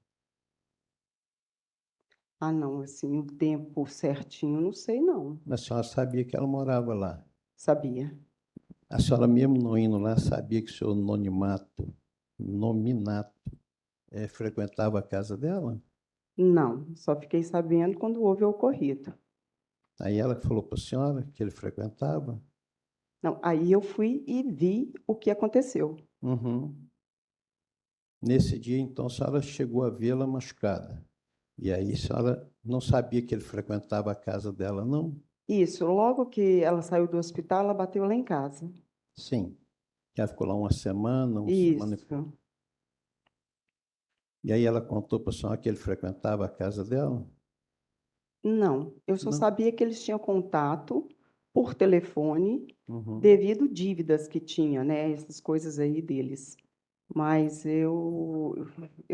ah, não, assim, o tempo certinho, não sei, não. Mas a senhora sabia que ela morava lá. Sabia. A senhora, mesmo não indo lá, sabia que o seu nominato, frequentava a casa dela? Não, só fiquei sabendo quando houve o ocorrido. Aí ela que falou para a senhora que ele frequentava? Não, aí eu fui e vi o que aconteceu. Uhum. Nesse dia, então, a senhora chegou a vê-la machucada. E aí a senhora não sabia que ele frequentava a casa dela, não? Isso, logo que ela saiu do hospital, ela bateu lá em casa. Sim. Ela ficou lá uma semana, uma semana e pouco. Isso. E aí ela contou para a senhora que ele frequentava a casa dela? Não, eu só Não. sabia que eles tinham contato por telefone Uhum. devido dívidas que tinha, né? Essas coisas aí deles. Mas eu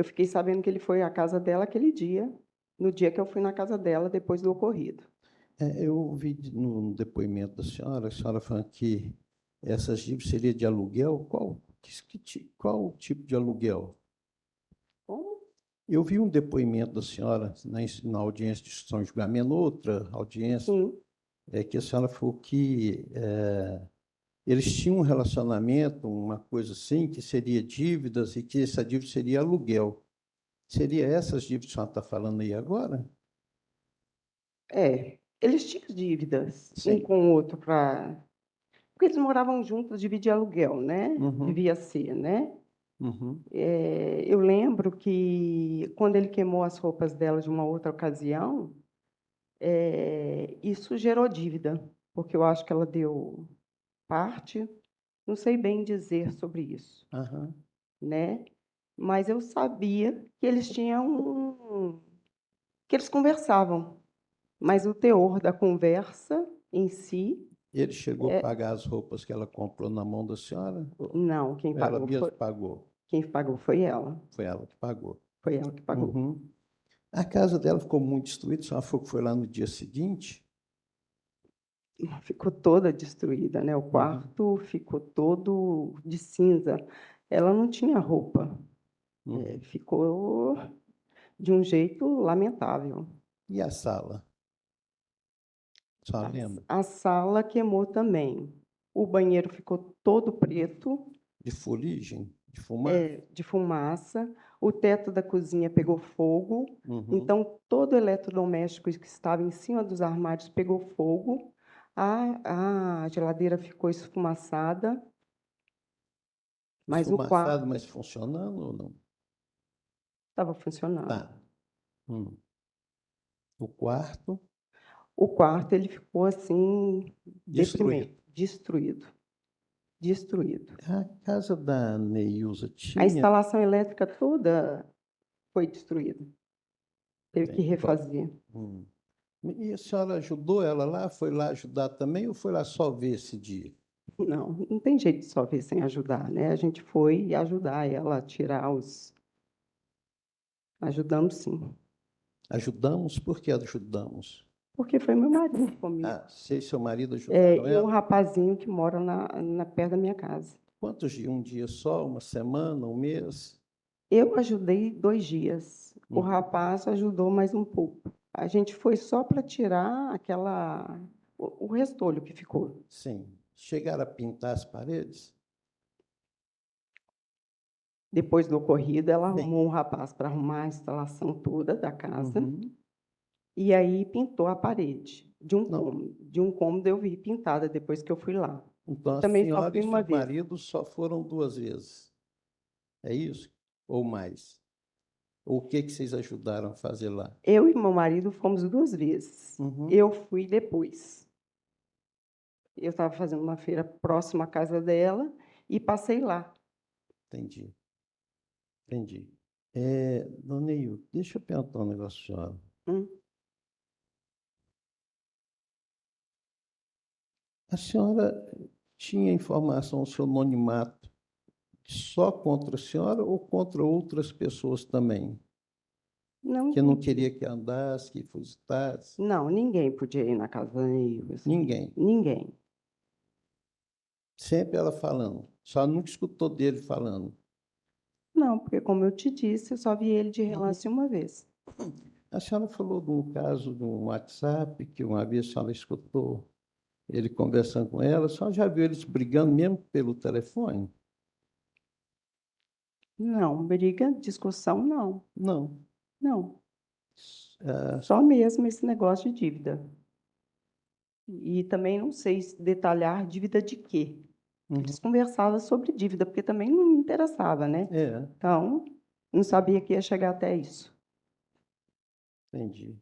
fiquei sabendo que ele foi à casa dela aquele dia, no dia que eu fui na casa dela depois do ocorrido. Eu ouvi no depoimento da senhora, a senhora falando que essas dívidas seria de aluguel. Qual tipo de aluguel? Como? Eu vi um depoimento da senhora na audiência de instrução de julgamento, outra audiência, Sim, que a senhora falou que eles tinham um relacionamento, uma coisa assim, que seria dívidas e que essa dívida seria aluguel. Seria essas dívidas que a senhora está falando aí agora? eles tinham dívidas um Sim. com o outro para. Porque eles moravam juntos, dividia aluguel, né? Uhum. Devia ser, né? Uhum. Eu lembro que quando ele queimou as roupas dela de uma outra ocasião, isso gerou dívida, porque eu acho que ela deu parte, não sei bem dizer sobre isso, Aham. né? Mas eu sabia que eles tinham que eles conversavam, mas o teor da conversa em si, Ele chegou a pagar as roupas que ela comprou na mão da senhora? Ou não, ela mesma pagou? quem pagou foi ela, Foi ela que pagou. foi ela que pagou. Uhum. A casa dela ficou muito destruída, a senhora falou que foi lá no dia seguinte? Ficou toda destruída, né? O quarto ficou todo de cinza. Ela não tinha roupa. Uhum. Ficou de um jeito lamentável. E a sala? A senhora lembra? A sala queimou também. O banheiro ficou todo preto, De fuligem? De fumaça? de fumaça. O teto da cozinha pegou fogo. Uhum. Então, todo o eletrodoméstico que estava em cima dos armários pegou fogo. A geladeira ficou esfumaçada. Mas o Esfumaçado, quarto mas funcionando ou não? estava funcionando. Tá. Hum. O quarto O quarto ele ficou assim destruído. deprimente, destruído, destruído. A casa da Neilza A tinha. instalação elétrica toda foi destruída. Teve que Tem. refazer. Hum. E a senhora ajudou ela lá? Foi lá ajudar também ou foi lá só ver esse dia? Não, não tem jeito de só ver sem ajudar, né? A gente foi ajudar ela a tirar os. Ajudamos sim. Ajudamos? Por que ajudamos? Porque foi meu marido comigo. Você e seu marido ajudaram E um ela? rapazinho que mora perto da minha casa. Quantos dias? Um dia só? Uma semana? Um mês? Eu ajudei 2 dias. O Hum. rapaz ajudou mais um pouco. A gente foi só para tirar o restolho que ficou. Sim. Chegaram a pintar as paredes? Depois do ocorrido, ela Sim. arrumou um rapaz para arrumar a instalação toda da casa. Uhum. E aí pintou a parede de um Não. cômodo. De um cômodo eu vi pintada depois que eu fui lá. Então, a Também só senhora fui e uma seu vez. marido só foram 2 vezes. É isso? Ou mais? Ou o que que vocês ajudaram a fazer lá? Eu e meu marido fomos 2 vezes. Uhum. Eu fui depois. Eu estava fazendo uma feira próxima à casa dela e passei lá. Entendi. Entendi. Dona Neil, deixa eu perguntar um negócio à senhora. Hum. A senhora tinha informação do seu anonimato só contra a senhora ou contra outras pessoas também? Não Que não entendi. queria que andasse, que visitasse? Não, ninguém podia ir na casa da Neilza. Ninguém. Ninguém. Sempre ela falando. Só nunca escutou dele falando. Não, porque, como eu te disse, eu só vi ele de relance uma vez. A senhora falou de um caso no WhatsApp, que uma vez a senhora escutou ele conversando com ela. A senhora já viu eles brigando mesmo pelo telefone? Não, briga, discussão, não. Não. Não. Ah, Só mesmo esse negócio de dívida. E também não sei detalhar dívida de quê. uhum. Eles conversavam sobre dívida, porque também não me interessava, né? É. Então, não sabia que ia chegar até isso. Entendi.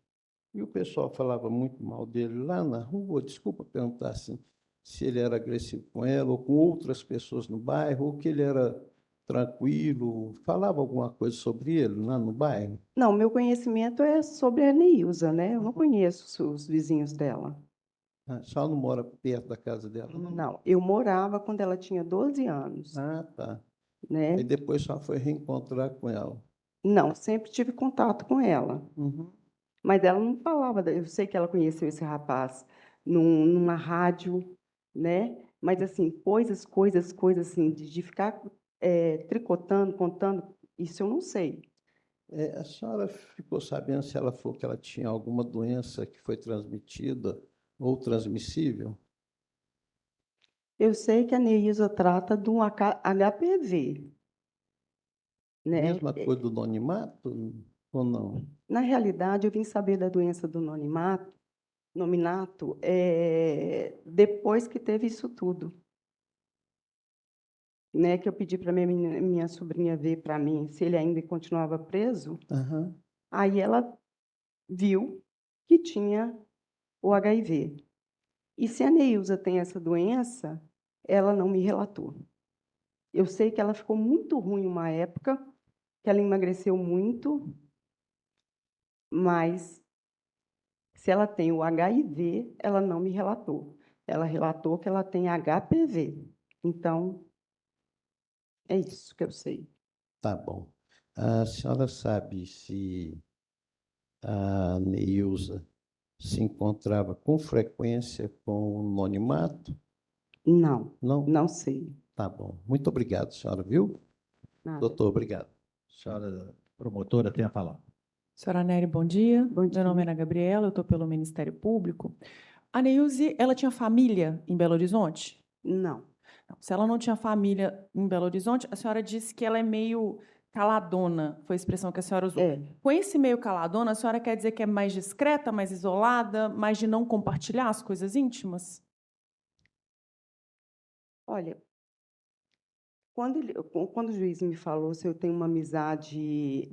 E o pessoal falava muito mal dele lá na rua? Desculpa perguntar assim, se ele era agressivo com ela ou com outras pessoas no bairro, ou que ele era tranquilo. Falava alguma coisa sobre ele lá no bairro? Não, meu conhecimento é sobre a Neilza, né? Eu não conheço os vizinhos dela. Ah, só não mora perto da casa dela, não? Não, eu morava quando ela tinha 12 anos, Ah, tá. né? Aí depois só foi reencontrar com ela. Não, sempre tive contato com ela, Uhum. mas ela não falava. Eu sei que ela conheceu esse rapaz numa rádio, né? Mas assim, coisas assim, de ficar tricotando, contando, isso eu não sei. A senhora ficou sabendo se ela falou que ela tinha alguma doença que foi transmitida ou transmissível? Eu sei que a Neilza trata de um HPV, né? Mesma coisa do anonimato ou não? Na realidade, eu vim saber da doença do nominato, depois que teve isso tudo, né? Que eu pedi para minha sobrinha ver para mim se ele ainda continuava preso. Aham. Aí ela viu que tinha o HIV. E se a Neilza tem essa doença, ela não me relatou. Eu sei que ela ficou muito ruim uma época, que ela emagreceu muito, mas se ela tem o HIV, ela não me relatou. Ela relatou que ela tem HPV. Então, é isso que eu sei. Tá bom. A senhora sabe se a Neilza se encontrava com frequência com o anonimato? Não, Não? não sei. Tá bom. Muito obrigado, senhora, viu? Nada. Doutor, obrigado. Senhora promotora, tem a palavra. Senhora Nery, bom dia. Bom Meu nome é dia. Ana Gabriela, eu estou pelo Ministério Público. A Neilze, ela tinha família em Belo Horizonte? Não. Não. Se ela não tinha família em Belo Horizonte, a senhora disse que ela é meio caladona, foi a expressão que a senhora usou. É. Com esse meio caladona, a senhora quer dizer que é mais discreta, mais isolada, mais de não compartilhar as coisas íntimas? Olha, quando o juiz me falou se eu tenho uma amizade,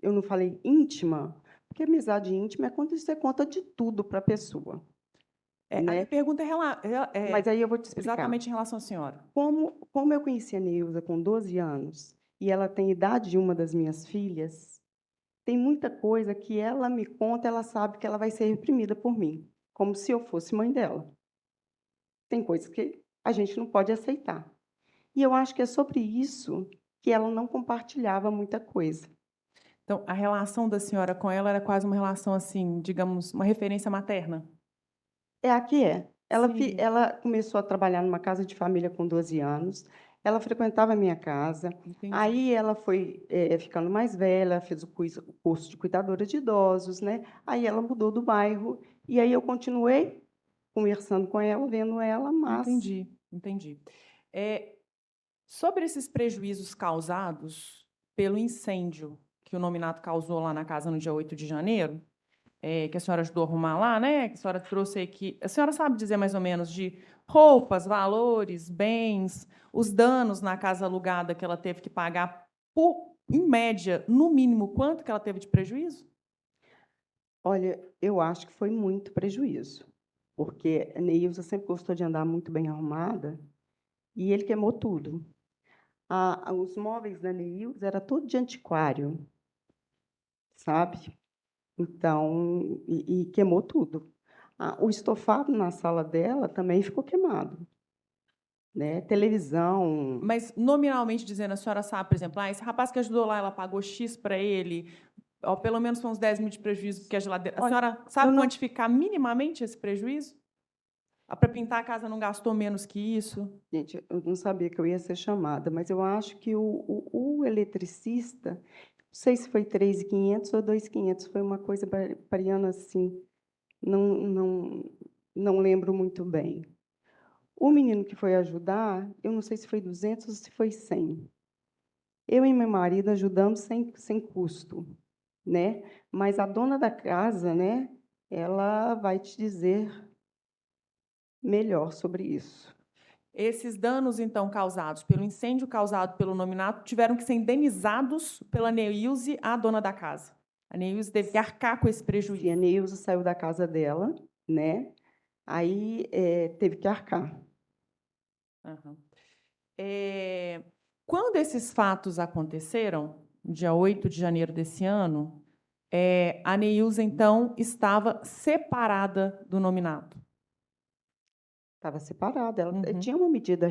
eu não falei íntima, porque amizade íntima é quando você conta de tudo para a pessoa, A né? minha pergunta é Mas aí eu vou te explicar. exatamente em relação à senhora. Como eu conheci a Neuza com 12 anos e ela tem a idade de uma das minhas filhas, tem muita coisa que ela me conta, ela sabe que ela vai ser reprimida por mim, como se eu fosse mãe dela. Tem coisas que a gente não pode aceitar. E eu acho que é sobre isso que ela não compartilhava muita coisa. Então, a relação da senhora com ela era quase uma relação assim, digamos, uma referência materna? É a que é. Sim. Ela começou a trabalhar numa casa de família com 12 anos, ela frequentava a minha casa, Entendi. aí ela foi ficando mais velha, fez o curso de cuidadora de idosos, né? Aí ela mudou do bairro, e aí eu continuei conversando com ela, vendo ela, mas Entendi, entendi. Sobre esses prejuízos causados pelo incêndio que o nominato causou lá na casa no dia 8 de janeiro, que a senhora ajudou a arrumar lá, né? Que a senhora trouxe aqui. A senhora sabe dizer mais ou menos de roupas, valores, bens, os danos na casa alugada que ela teve que pagar, em média, no mínimo, quanto que ela teve de prejuízo? olha, eu acho que foi muito prejuízo, porque a Neilza sempre gostou de andar muito bem arrumada, e ele queimou tudo. Os móveis da Neilza era tudo de antiquário, sabe? Então, e queimou tudo. O estofado na sala dela também ficou queimado, né? Televisão. Mas, nominalmente dizendo, a senhora sabe, por exemplo, esse rapaz que ajudou lá, ela pagou X para ele, pelo menos foi uns 10 mil de prejuízo, porque a geladeira... A Olha, senhora eu sabe não- quantificar minimamente esse prejuízo? Para pintar a casa não gastou menos que isso? Gente, eu não sabia que eu ia ser chamada, mas eu acho que o eletricista, não sei se foi 3.500 ou 2.500, foi uma coisa variando assim, não, não, não lembro muito bem. O menino que foi ajudar, eu não sei se foi 200 ou se foi 100. Eu e meu marido ajudamos sem custo, né? Mas a dona da casa, né, ela vai te dizer melhor sobre isso. Esses danos, então, causados pelo incêndio causado pelo nominato tiveram que ser indenizados pela Neilze, a dona da casa. A Neilza teve que arcar com esse prejuízo. E a Neilza saiu da casa dela, né? Aí teve que arcar. Aham. Quando esses fatos aconteceram, no dia 8 de janeiro desse ano, a Neilza, então, estava separada do nominado. Estava separada. Ela Uhum. tinha uma medida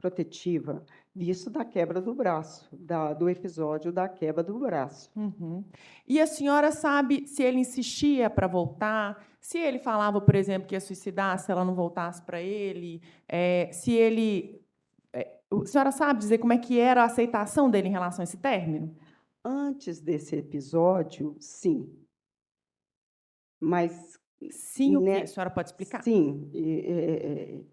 protetiva, visto da quebra do braço, do episódio da quebra do braço. Uhum. E a senhora sabe se ele insistia para voltar, se ele falava, por exemplo, que ia suicidar se ela não voltasse para ele, se ele... a senhora sabe dizer como é que era a aceitação dele em relação a esse término? Antes desse episódio, sim. Mas, Sim, o quê? né, A senhora pode explicar? sim,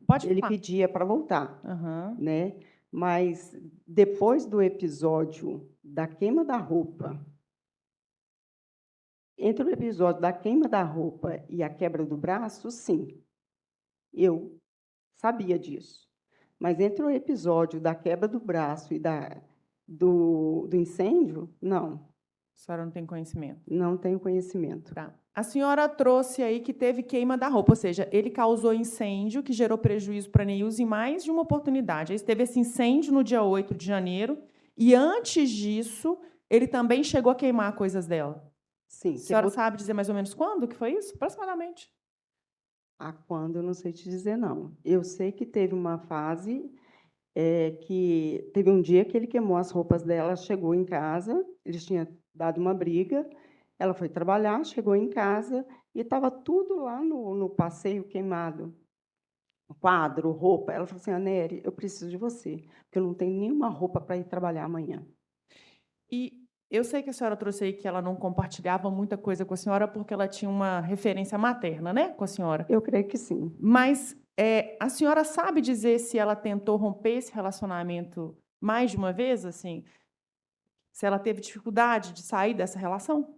Pode ele falar. pedia para voltar, Aham. né? Mas depois do episódio da queima da roupa, entre o episódio da queima da roupa e a quebra do braço, sim, eu sabia disso. Mas entre o episódio da quebra do braço e do incêndio, não, A senhora não tem conhecimento. não tenho conhecimento. Tá. A senhora trouxe aí que teve queima da roupa, ou seja, ele causou incêndio que gerou prejuízo para a Neilza em mais de uma oportunidade. Aí teve esse incêndio no dia 8 de janeiro, e antes disso, ele também chegou a queimar coisas dela. Sim, A senhora sabe dizer mais ou menos quando que foi isso? Aproximadamente. quando eu não sei te dizer, não. Eu sei que teve uma fase que teve um dia que ele queimou as roupas dela, chegou em casa, eles tinham dado uma briga, ela foi trabalhar, chegou em casa e estava tudo lá no passeio queimado. Quadro, roupa. Ela falou assim, Nery, eu preciso de você, porque eu não tenho nenhuma roupa para ir trabalhar amanhã. E eu sei que a senhora trouxe aí que ela não compartilhava muita coisa com a senhora porque ela tinha uma referência materna, né, com a senhora. Eu creio que sim. Mas a senhora sabe dizer se ela tentou romper esse relacionamento mais de uma vez, assim? Se ela teve dificuldade de sair dessa relação?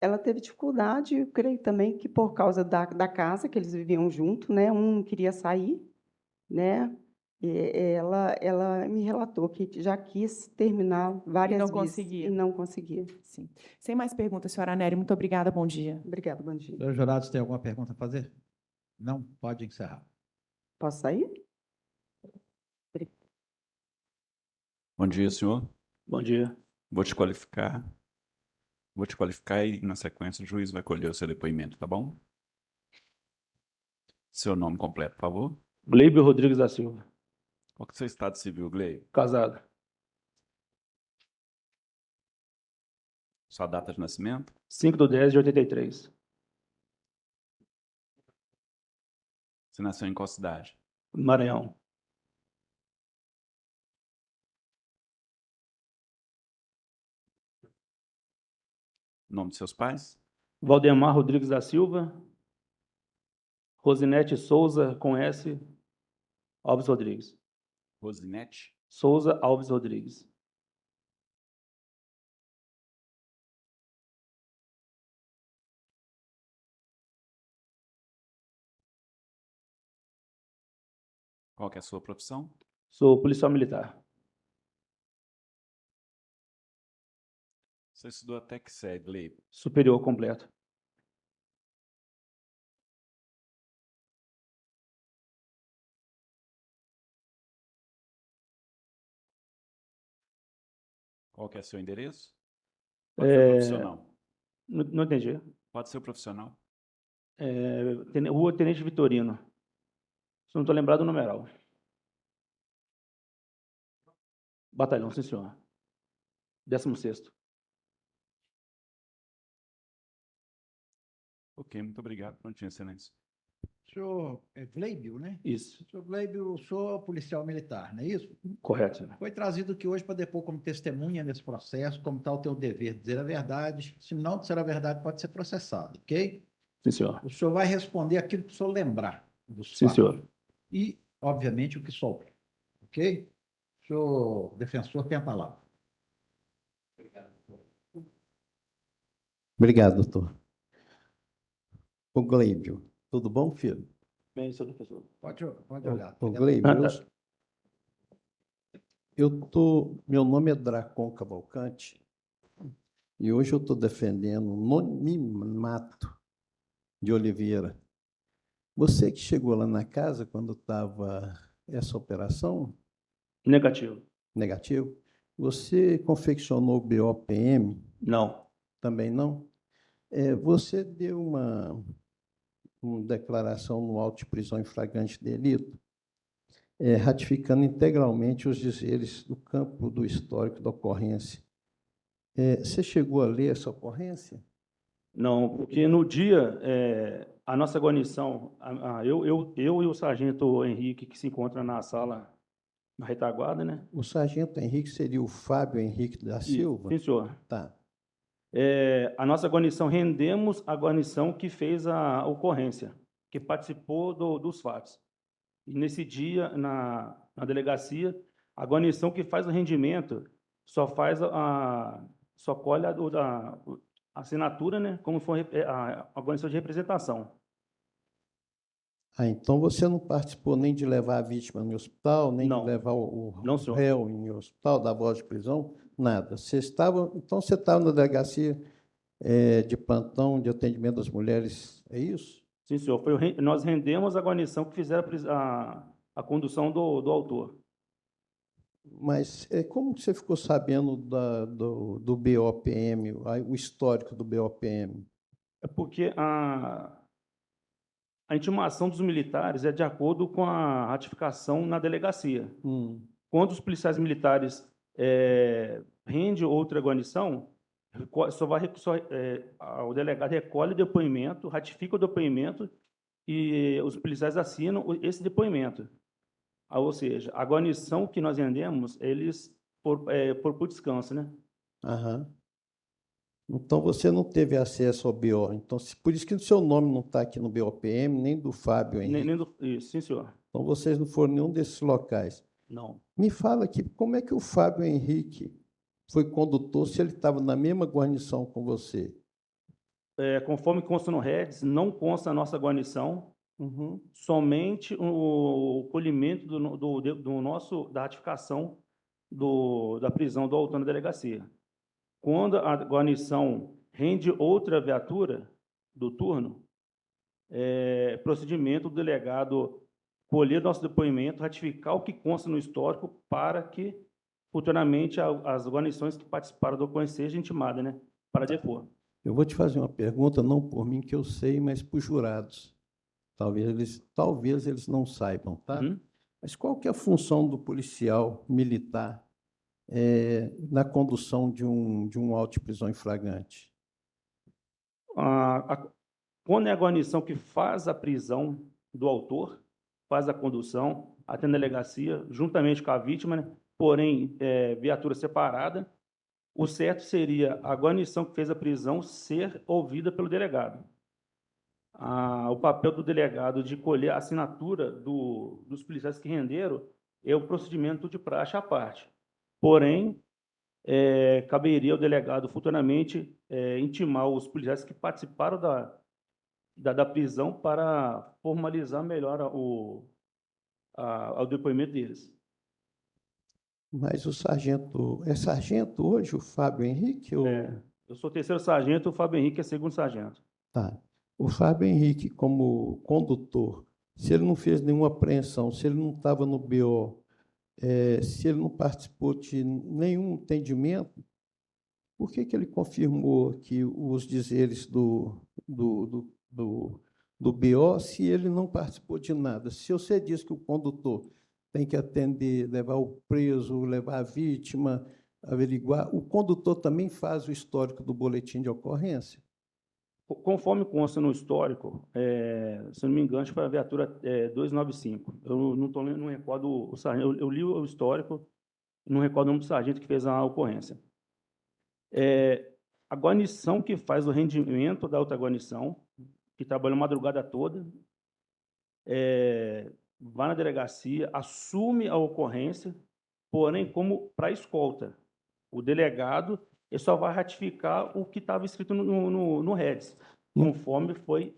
Ela teve dificuldade, eu creio também que por causa da casa, que eles viviam junto, né? Um não queria sair, né? E ela me relatou que já quis terminar várias não vezes conseguia. e não conseguia. Sim. Sem mais perguntas, senhora Nery, muito obrigada, bom dia. Obrigada, bom dia. Senhores jurados, tem alguma pergunta a fazer? Não? Pode encerrar. Posso sair? Bom dia, senhor. Bom dia. Vou te qualificar. Vou te qualificar e, na sequência, o juiz vai colher o seu depoimento, tá bom? Seu nome completo, por favor. Gleibio Rodrigues da Silva. Qual que é o seu estado civil, Gleio? Casado. Sua data de nascimento? 5/10/83. Você nasceu em qual cidade? Maranhão. Nome de seus pais? Valdemar Rodrigues da Silva. Rosinete Souza, com S. Alves Rodrigues. Rosinete? Souza Alves Rodrigues. Qual que é a sua profissão? Sou policial militar. Você estudou até que série, Gleio? Superior completo. Qual que é seu endereço? Pode ser o profissional. Não entendi. Pode ser o profissional. Rua Tenente Vitorino. Só não estou lembrado do numeral. Batalhão, sim, senhor. 16º. Ok, muito obrigado. Prontinho, excelência. Senhor Gleibio, né? Isso, Senhor Gleibio, sou policial militar, não é isso? correto, senhor. Foi trazido aqui hoje para depor como testemunha nesse processo, como está o teu dever de dizer a verdade. Se não disser a verdade, pode ser processado, ok? Sim, senhor. O senhor vai responder aquilo que o senhor lembrar dos Sim, fatos. senhor. E, obviamente, o que souber, ok? O senhor defensor tem a palavra. Obrigado, doutor. O Gleibio, tudo bom, filho? Bem, senhor professor. Pode olhar. O Gleibio, meu nome é Dracon Cavalcante E hoje eu estou defendendo o Nonimato de Oliveira. Você que chegou lá na casa quando estava essa operação, Negativo. negativo, você confeccionou o BOPM? Não. Também não? Você deu uma declaração no auto de prisão em flagrante delito, ratificando integralmente os dizeres do campo do histórico da ocorrência. Você chegou a ler essa ocorrência? Não, porque no dia, a nossa guarnição, eu e o sargento Henrique, que se encontra na sala, na retaguarda, né? O sargento Henrique seria o Fábio Henrique da Silva? Sim, senhor. Tá. A nossa guarnição, rendemos a guarnição que fez a ocorrência, que participou dos fatos. E nesse dia, na delegacia, a guarnição que faz o rendimento só faz só colhe a assinatura, né, como for a guarnição de representação. Então você não participou nem de levar a vítima no hospital, nem Não. de levar o Não, senhor. réu em hospital, dar voz de prisão? Nada. Então você estava na delegacia de plantão de atendimento das mulheres, é isso? Sim, senhor. Nós rendemos a guarnição que fizeram a condução do autor. Mas como que você ficou sabendo do BOPM, o histórico do BOPM? É porque a intimação dos militares é de acordo com a ratificação na delegacia. Quando os policiais militares rendem outra guarnição, o delegado recolhe o depoimento, ratifica o depoimento e os policiais assinam esse depoimento. Ou seja, a guarnição que nós rendemos, eles por descanso, né? Aham. Então você não teve acesso ao BO. Então, por isso que o seu nome não está aqui no BOPM, nem do Fábio Henrique. Isso, sim, senhor. Então vocês não foram em nenhum desses locais. Não. Me fala aqui, como é que o Fábio Henrique foi condutor se ele estava na mesma guarnição com você? Conforme consta no REDS, não consta a nossa guarnição, somente o colhimento da ratificação da prisão do autor na delegacia. Quando a guarnição rende outra viatura do turno, procedimento do delegado colher nosso depoimento, ratificar o que consta no histórico para que futuramente as guarnições que participaram da ocorrência sejam intimadas, né, para depor. Eu vou te fazer uma pergunta, não por mim que eu sei, mas para os jurados. Talvez eles não saibam, tá? Mas qual que é a função do policial militar na condução de um auto de prisão em flagrante? Quando é a guarnição que faz a prisão do autor, faz a condução até a delegacia, juntamente com a vítima, né? Porém, viatura separada, o certo seria a guarnição que fez a prisão ser ouvida pelo delegado. O papel do delegado de colher a assinatura dos policiais que renderam é o procedimento de praxe à parte. Porém, caberia ao delegado futuramente intimar os policiais que participaram da prisão para formalizar melhor o depoimento deles. Mas o sargento... É sargento hoje, o Fábio Henrique? Ou... Eu sou terceiro sargento, o Fábio Henrique é segundo sargento. Tá. O Fábio Henrique, como condutor, se ele não fez nenhuma apreensão, se ele não estava no BO, se ele não participou de nenhum entendimento, por que ele confirmou que os dizeres do BO se ele não participou de nada? Se você diz que o condutor tem que atender, levar o preso, levar a vítima, averiguar, o condutor também faz o histórico do boletim de ocorrência? Conforme consta no histórico, se não me engano, foi a viatura 295. Eu não recordo o sargento. Eu li o histórico, não recordo o nome do sargento que fez a ocorrência. A guarnição que faz o rendimento da outra guarnição, que trabalhou a madrugada toda, vai na delegacia, assume a ocorrência, porém, como para escolta. O delegado ele só vai ratificar o que estava escrito no REDS, conforme foi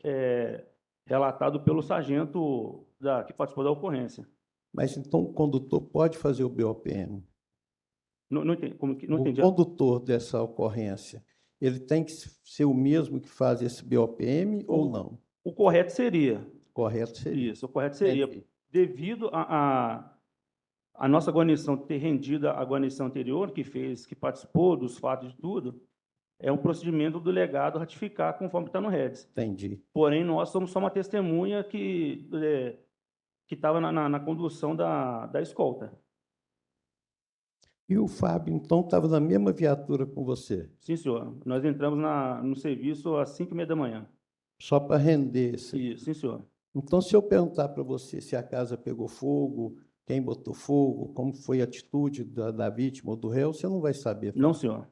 relatado pelo sargento que participou da ocorrência. Mas então o condutor pode fazer o BOPM? Não entendi. O condutor dessa ocorrência, ele tem que ser o mesmo que faz esse BOPM ou não? O correto seria, Correto seria. isso, o correto seria, Entendi. devido a nossa guarnição ter rendido a guarnição anterior, que participou dos fatos de tudo, é um procedimento do delegado ratificar conforme está no REDS. Entendi. Porém, nós somos só uma testemunha que estava na condução da escolta. E o Fábio, então, estava na mesma viatura com você? Sim, senhor. Nós entramos no serviço às 5h30 da manhã. Só para render esse. Isso, sim, senhor. Então, se eu perguntar para você se a casa pegou fogo, quem botou fogo, como foi a atitude da vítima ou do réu, você não vai saber. Não, senhor.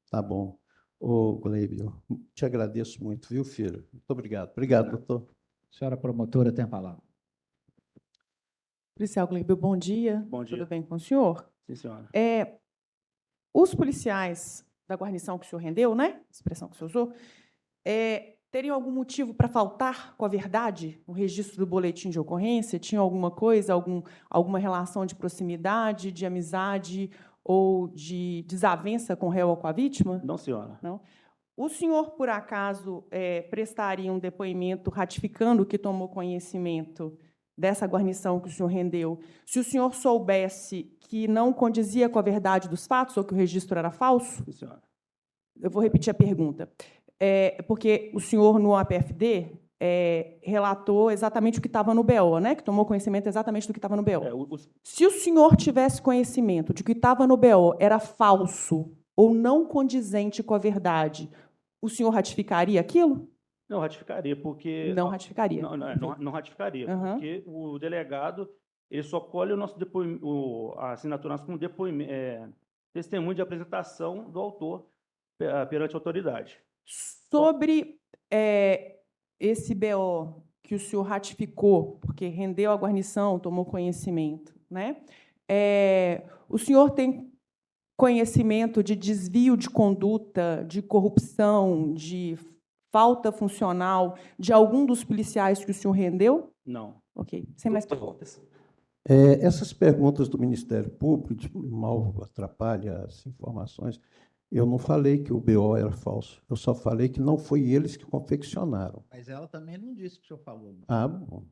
Tá bom. Ô, Gleibio, te agradeço muito, viu, filho? Muito obrigado. Obrigado, doutor. Senhora promotora, tem a palavra. Policial Glebio, bom dia. Bom dia. Tudo bem com o senhor? Sim, senhora. Os policiais da guarnição que o senhor rendeu, né? Expressão que o senhor usou, teriam algum motivo para faltar com a verdade no registro do boletim de ocorrência? Tinham alguma coisa, alguma relação de proximidade, de amizade ou de desavença com o réu ou com a vítima? Não, senhora. O senhor, por acaso, prestaria um depoimento ratificando que tomou conhecimento dessa guarnição que o senhor rendeu, se o senhor soubesse que não condizia com a verdade dos fatos ou que o registro era falso? Sim, senhora. Eu vou repetir a pergunta. Porque o senhor, no APFD, relatou exatamente o que estava no BO, né? Que tomou conhecimento exatamente do que estava no BO. Se o senhor tivesse conhecimento de que o que estava no BO era falso ou não condizente com a verdade, o senhor ratificaria aquilo? Não ratificaria, porque... Não ratificaria. Não ratificaria, Aham. porque o delegado ele só colhe o nosso a assinatura nossa como testemunho de apresentação do autor perante a autoridade. Sobre esse BO que o senhor ratificou, porque rendeu a guarnição, tomou conhecimento, né? O senhor tem conhecimento de desvio de conduta, de corrupção, de falta funcional de algum dos policiais que o senhor rendeu? Não. Ok. Sem mais perguntas. Essas perguntas do Ministério Público mal atrapalham as informações. Eu não falei que o BO era falso. Eu só falei que não foi eles que confeccionaram. Mas ela também não disse o que o senhor falou. Né? Ah, bom.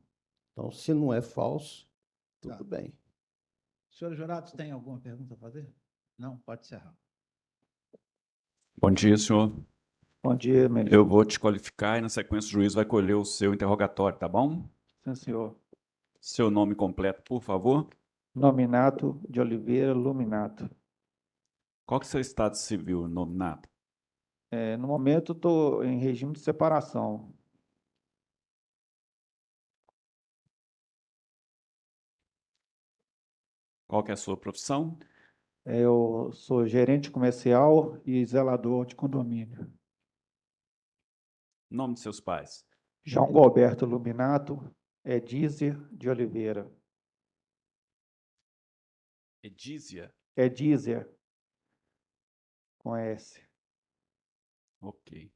Então, se não é falso, tudo Tá. bem. Senhores jurados, tem alguma pergunta a fazer? Não? Pode encerrar. Bom dia, senhor. Bom dia, ministro. Eu vou te qualificar e, na sequência, o juiz vai colher o seu interrogatório, tá bom? Sim, senhor. Seu nome completo, por favor. Nominato de Oliveira Luminato. Qual que é o seu estado civil, nominato? No momento, estou em regime de separação. Qual que é a sua profissão? Eu sou gerente comercial e zelador de condomínio. Nome de seus pais? João Galberto Luminato, Edízia de Oliveira. Edízia? Edízia, com S. Ok.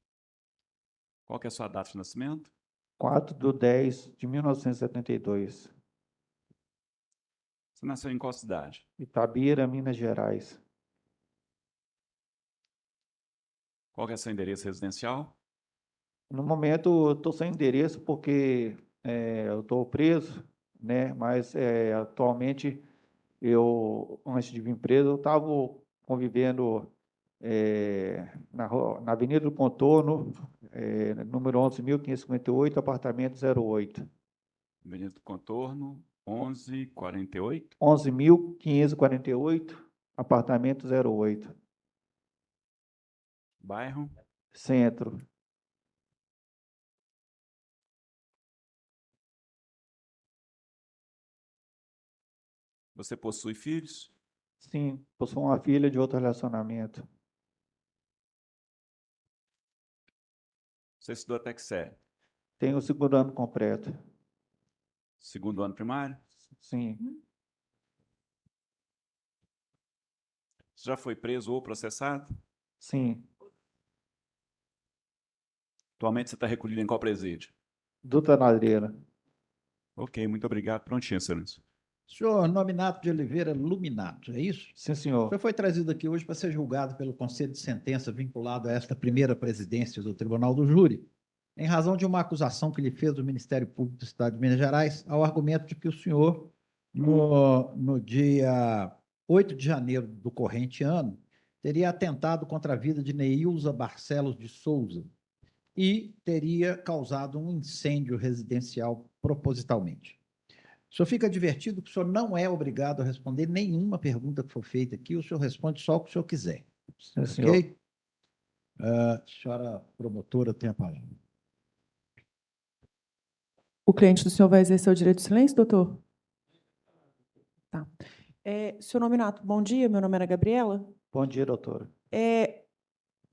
Qual que é a sua data de nascimento? 4/10/1972. Você nasceu em qual cidade? Itabira, Minas Gerais. Qual que é o seu endereço residencial? No momento, estou sem endereço porque eu estou preso, né? Mas atualmente, antes de vir preso, eu estava convivendo na Avenida do Contorno, número 11.558, apartamento 08. Avenida do Contorno, 1148. 11.548, apartamento 08. Bairro? Centro. Você possui filhos? Sim, possuo uma filha de outro relacionamento. Você estudou até que série? Tenho o segundo ano completo. Segundo ano primário? Sim, Você já foi preso ou processado? sim. Atualmente você está recolhido em qual presídio? Dutra Ladeira. Ok, muito obrigado. Prontinho, excelência. Senhor Nominato de Oliveira Luminato, é isso? Sim, O senhor. senhor foi trazido aqui hoje para ser julgado pelo Conselho de Sentença vinculado a esta primeira presidência do Tribunal do Júri, em razão de uma acusação que lhe fez o Ministério Público do Estado de Minas Gerais, ao argumento de que o senhor, no dia 8 de janeiro do corrente ano, teria atentado contra a vida de Neilza Barcelos de Souza e teria causado um incêndio residencial propositalmente. O senhor fica advertido que o senhor não é obrigado a responder nenhuma pergunta que for feita aqui, o senhor responde só o que o senhor quiser. Sim, senhor. Ok? Senhora promotora, tem a palavra. O cliente do senhor vai exercer o direito de silêncio, doutor? Tá. Senhor Nominato, bom dia. Meu nome era Gabriela. Bom dia, doutora.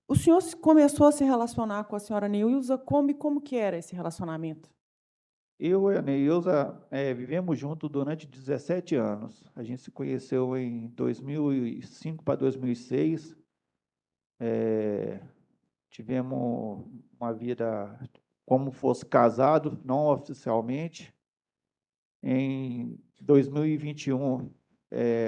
O senhor começou a se relacionar com a senhora Neilza, como que era esse relacionamento? Eu e a Neilza vivemos juntos durante 17 anos. A gente se conheceu em 2005 para 2006. Tivemos uma vida como fosse casado, não oficialmente. Em 2021,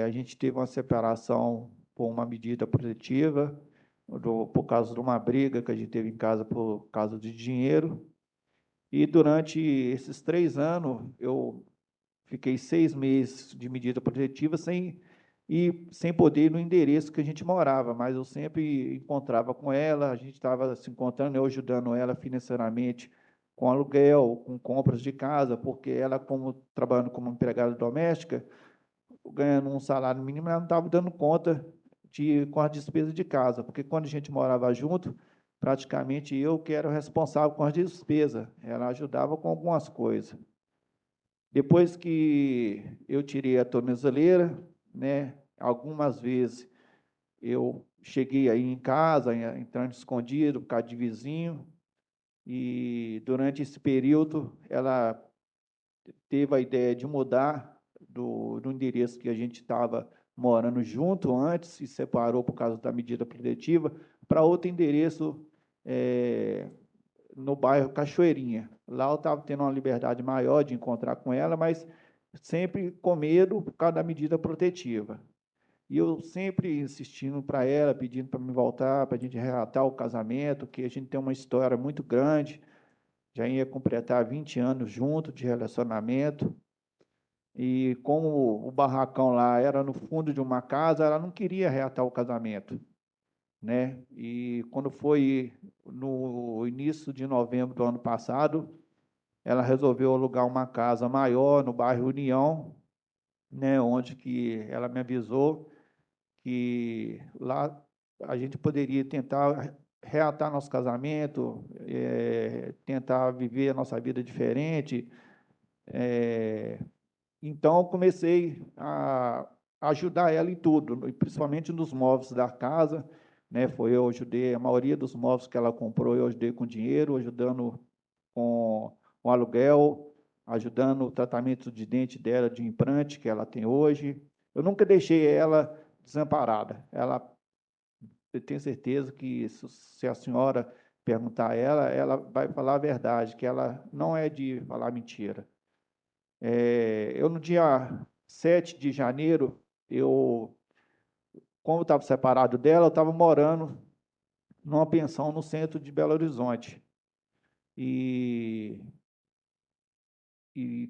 a gente teve uma separação por uma medida protetiva, por causa de uma briga que a gente teve em casa por causa de dinheiro. E durante esses 3 anos, eu fiquei 6 meses de medida protetiva sem poder ir no endereço que a gente morava, mas eu sempre encontrava com ela, a gente estava se encontrando, eu ajudando ela financeiramente com aluguel, com compras de casa, porque ela, como trabalhando como empregada doméstica, ganhando um salário mínimo, ela não estava dando conta com as despesas de casa, porque quando a gente morava junto, praticamente eu que era o responsável com as despesas, ela ajudava com algumas coisas. Depois que eu tirei a tornozeleira, né, algumas vezes eu cheguei aí em casa, entrando escondido por causa de vizinho, e durante esse período ela teve a ideia de mudar do endereço que a gente estava morando junto antes, se separou por causa da medida protetiva, para outro endereço no bairro Cachoeirinha. Lá eu estava tendo uma liberdade maior de encontrar com ela, mas sempre com medo por causa da medida protetiva. E eu sempre insistindo para ela, pedindo para me voltar, para a gente relatar o casamento, que a gente tem uma história muito grande, já ia completar 20 anos junto de relacionamento, e como o barracão lá era no fundo de uma casa, ela não queria reatar o casamento, né? E quando foi no início de novembro do ano passado, ela resolveu alugar uma casa maior no bairro União, né, onde que ela me avisou que lá a gente poderia tentar reatar nosso casamento, tentar viver a nossa vida diferente. Então, eu comecei a ajudar ela em tudo, principalmente nos móveis da casa, né? Eu ajudei, a maioria dos móveis que ela comprou, eu ajudei com dinheiro, ajudando com o aluguel, ajudando o tratamento de dente dela, de implante que ela tem hoje. Eu nunca deixei ela desamparada. Eu tenho certeza que se a senhora perguntar a ela, ela vai falar a verdade, que ela não é de falar mentira. Eu, no dia 7 de janeiro, como eu estava separado dela, eu estava morando numa pensão no centro de Belo Horizonte. E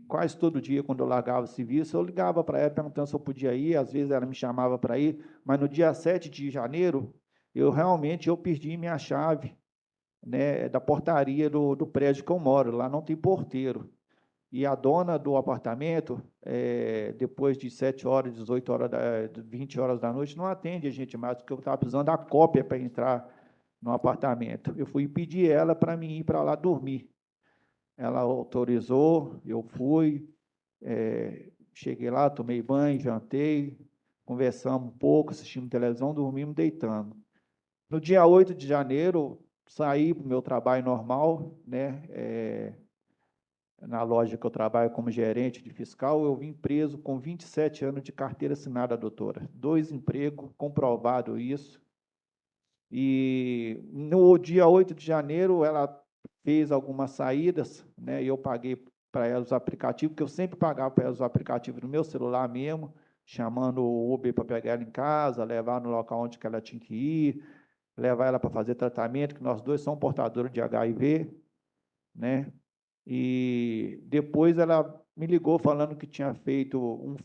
quase todo dia, quando eu largava o serviço, eu ligava para ela perguntando se eu podia ir, às vezes ela me chamava para ir, mas no dia 7 de janeiro, eu perdi minha chave, né, da portaria do prédio que eu moro, lá não tem porteiro. E a dona do apartamento, depois de 7 horas, 18 horas, 20 horas da noite, não atende a gente mais, porque eu estava precisando da cópia para entrar no apartamento. Eu fui pedir ela para mim ir para lá dormir. Ela autorizou, eu fui, cheguei lá, tomei banho, jantei, conversamos um pouco, assistimos televisão, dormimos, deitando. No dia 8 de janeiro, saí para o meu trabalho normal, né? Na loja que eu trabalho como gerente de fiscal, eu vim preso com 27 anos de carteira assinada, doutora. 2 empregos, comprovado isso. E no dia 8 de janeiro, ela fez algumas saídas, né? E eu paguei para ela os aplicativos, porque eu sempre pagava para ela os aplicativos no meu celular mesmo, chamando o Uber para pegar ela em casa, levar no local onde que ela tinha que ir, levar ela para fazer tratamento, que nós dois somos portadores de HIV, né? E depois ela me ligou falando que tinha feito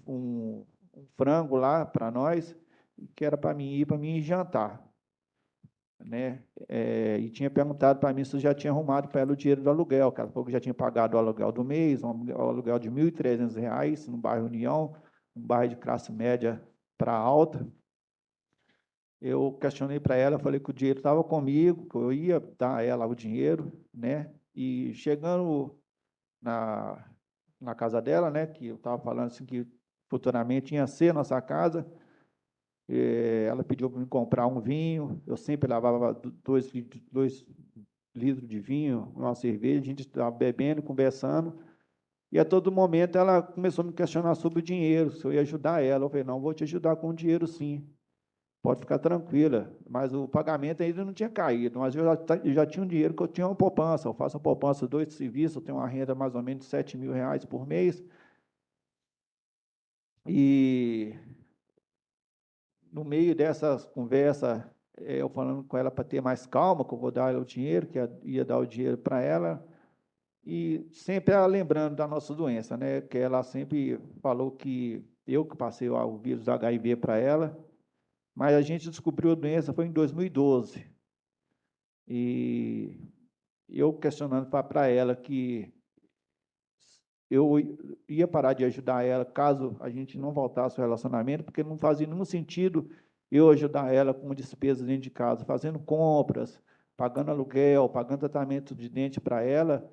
um frango lá para nós, que era para mim ir jantar, né? E tinha perguntado para mim se eu já tinha arrumado para ela o dinheiro do aluguel, que ela falou que já tinha pagado o aluguel do mês, um aluguel de R$ 1.300 no bairro União, um bairro de classe média para alta. Eu questionei para ela, falei que o dinheiro estava comigo, que eu ia dar a ela o dinheiro, né? E chegando na casa dela, né, que eu estava falando assim que futuramente ia ser nossa casa, ela pediu para me comprar um vinho, eu sempre lavava 2 litros de vinho, uma cerveja, a gente estava bebendo, conversando, e a todo momento ela começou a me questionar sobre o dinheiro, se eu ia ajudar ela. Eu falei, não, vou te ajudar com o dinheiro sim, pode ficar tranquila, mas o pagamento ainda não tinha caído, mas eu já tinha um dinheiro, que eu tinha uma poupança, eu faço uma poupança 2 serviços, eu tenho uma renda mais ou menos de R$ 7.000 por mês, e no meio dessas conversas, eu falando com ela para ter mais calma, que eu vou dar ela o dinheiro, que ia dar o dinheiro para ela, e sempre ela lembrando da nossa doença, né? Que ela sempre falou que eu que passei o vírus do HIV para ela, mas a gente descobriu a doença foi em 2012. E eu questionando para ela que eu ia parar de ajudar ela caso a gente não voltasse ao relacionamento, porque não fazia nenhum sentido eu ajudar ela com despesas dentro de casa, fazendo compras, pagando aluguel, pagando tratamento de dente para ela,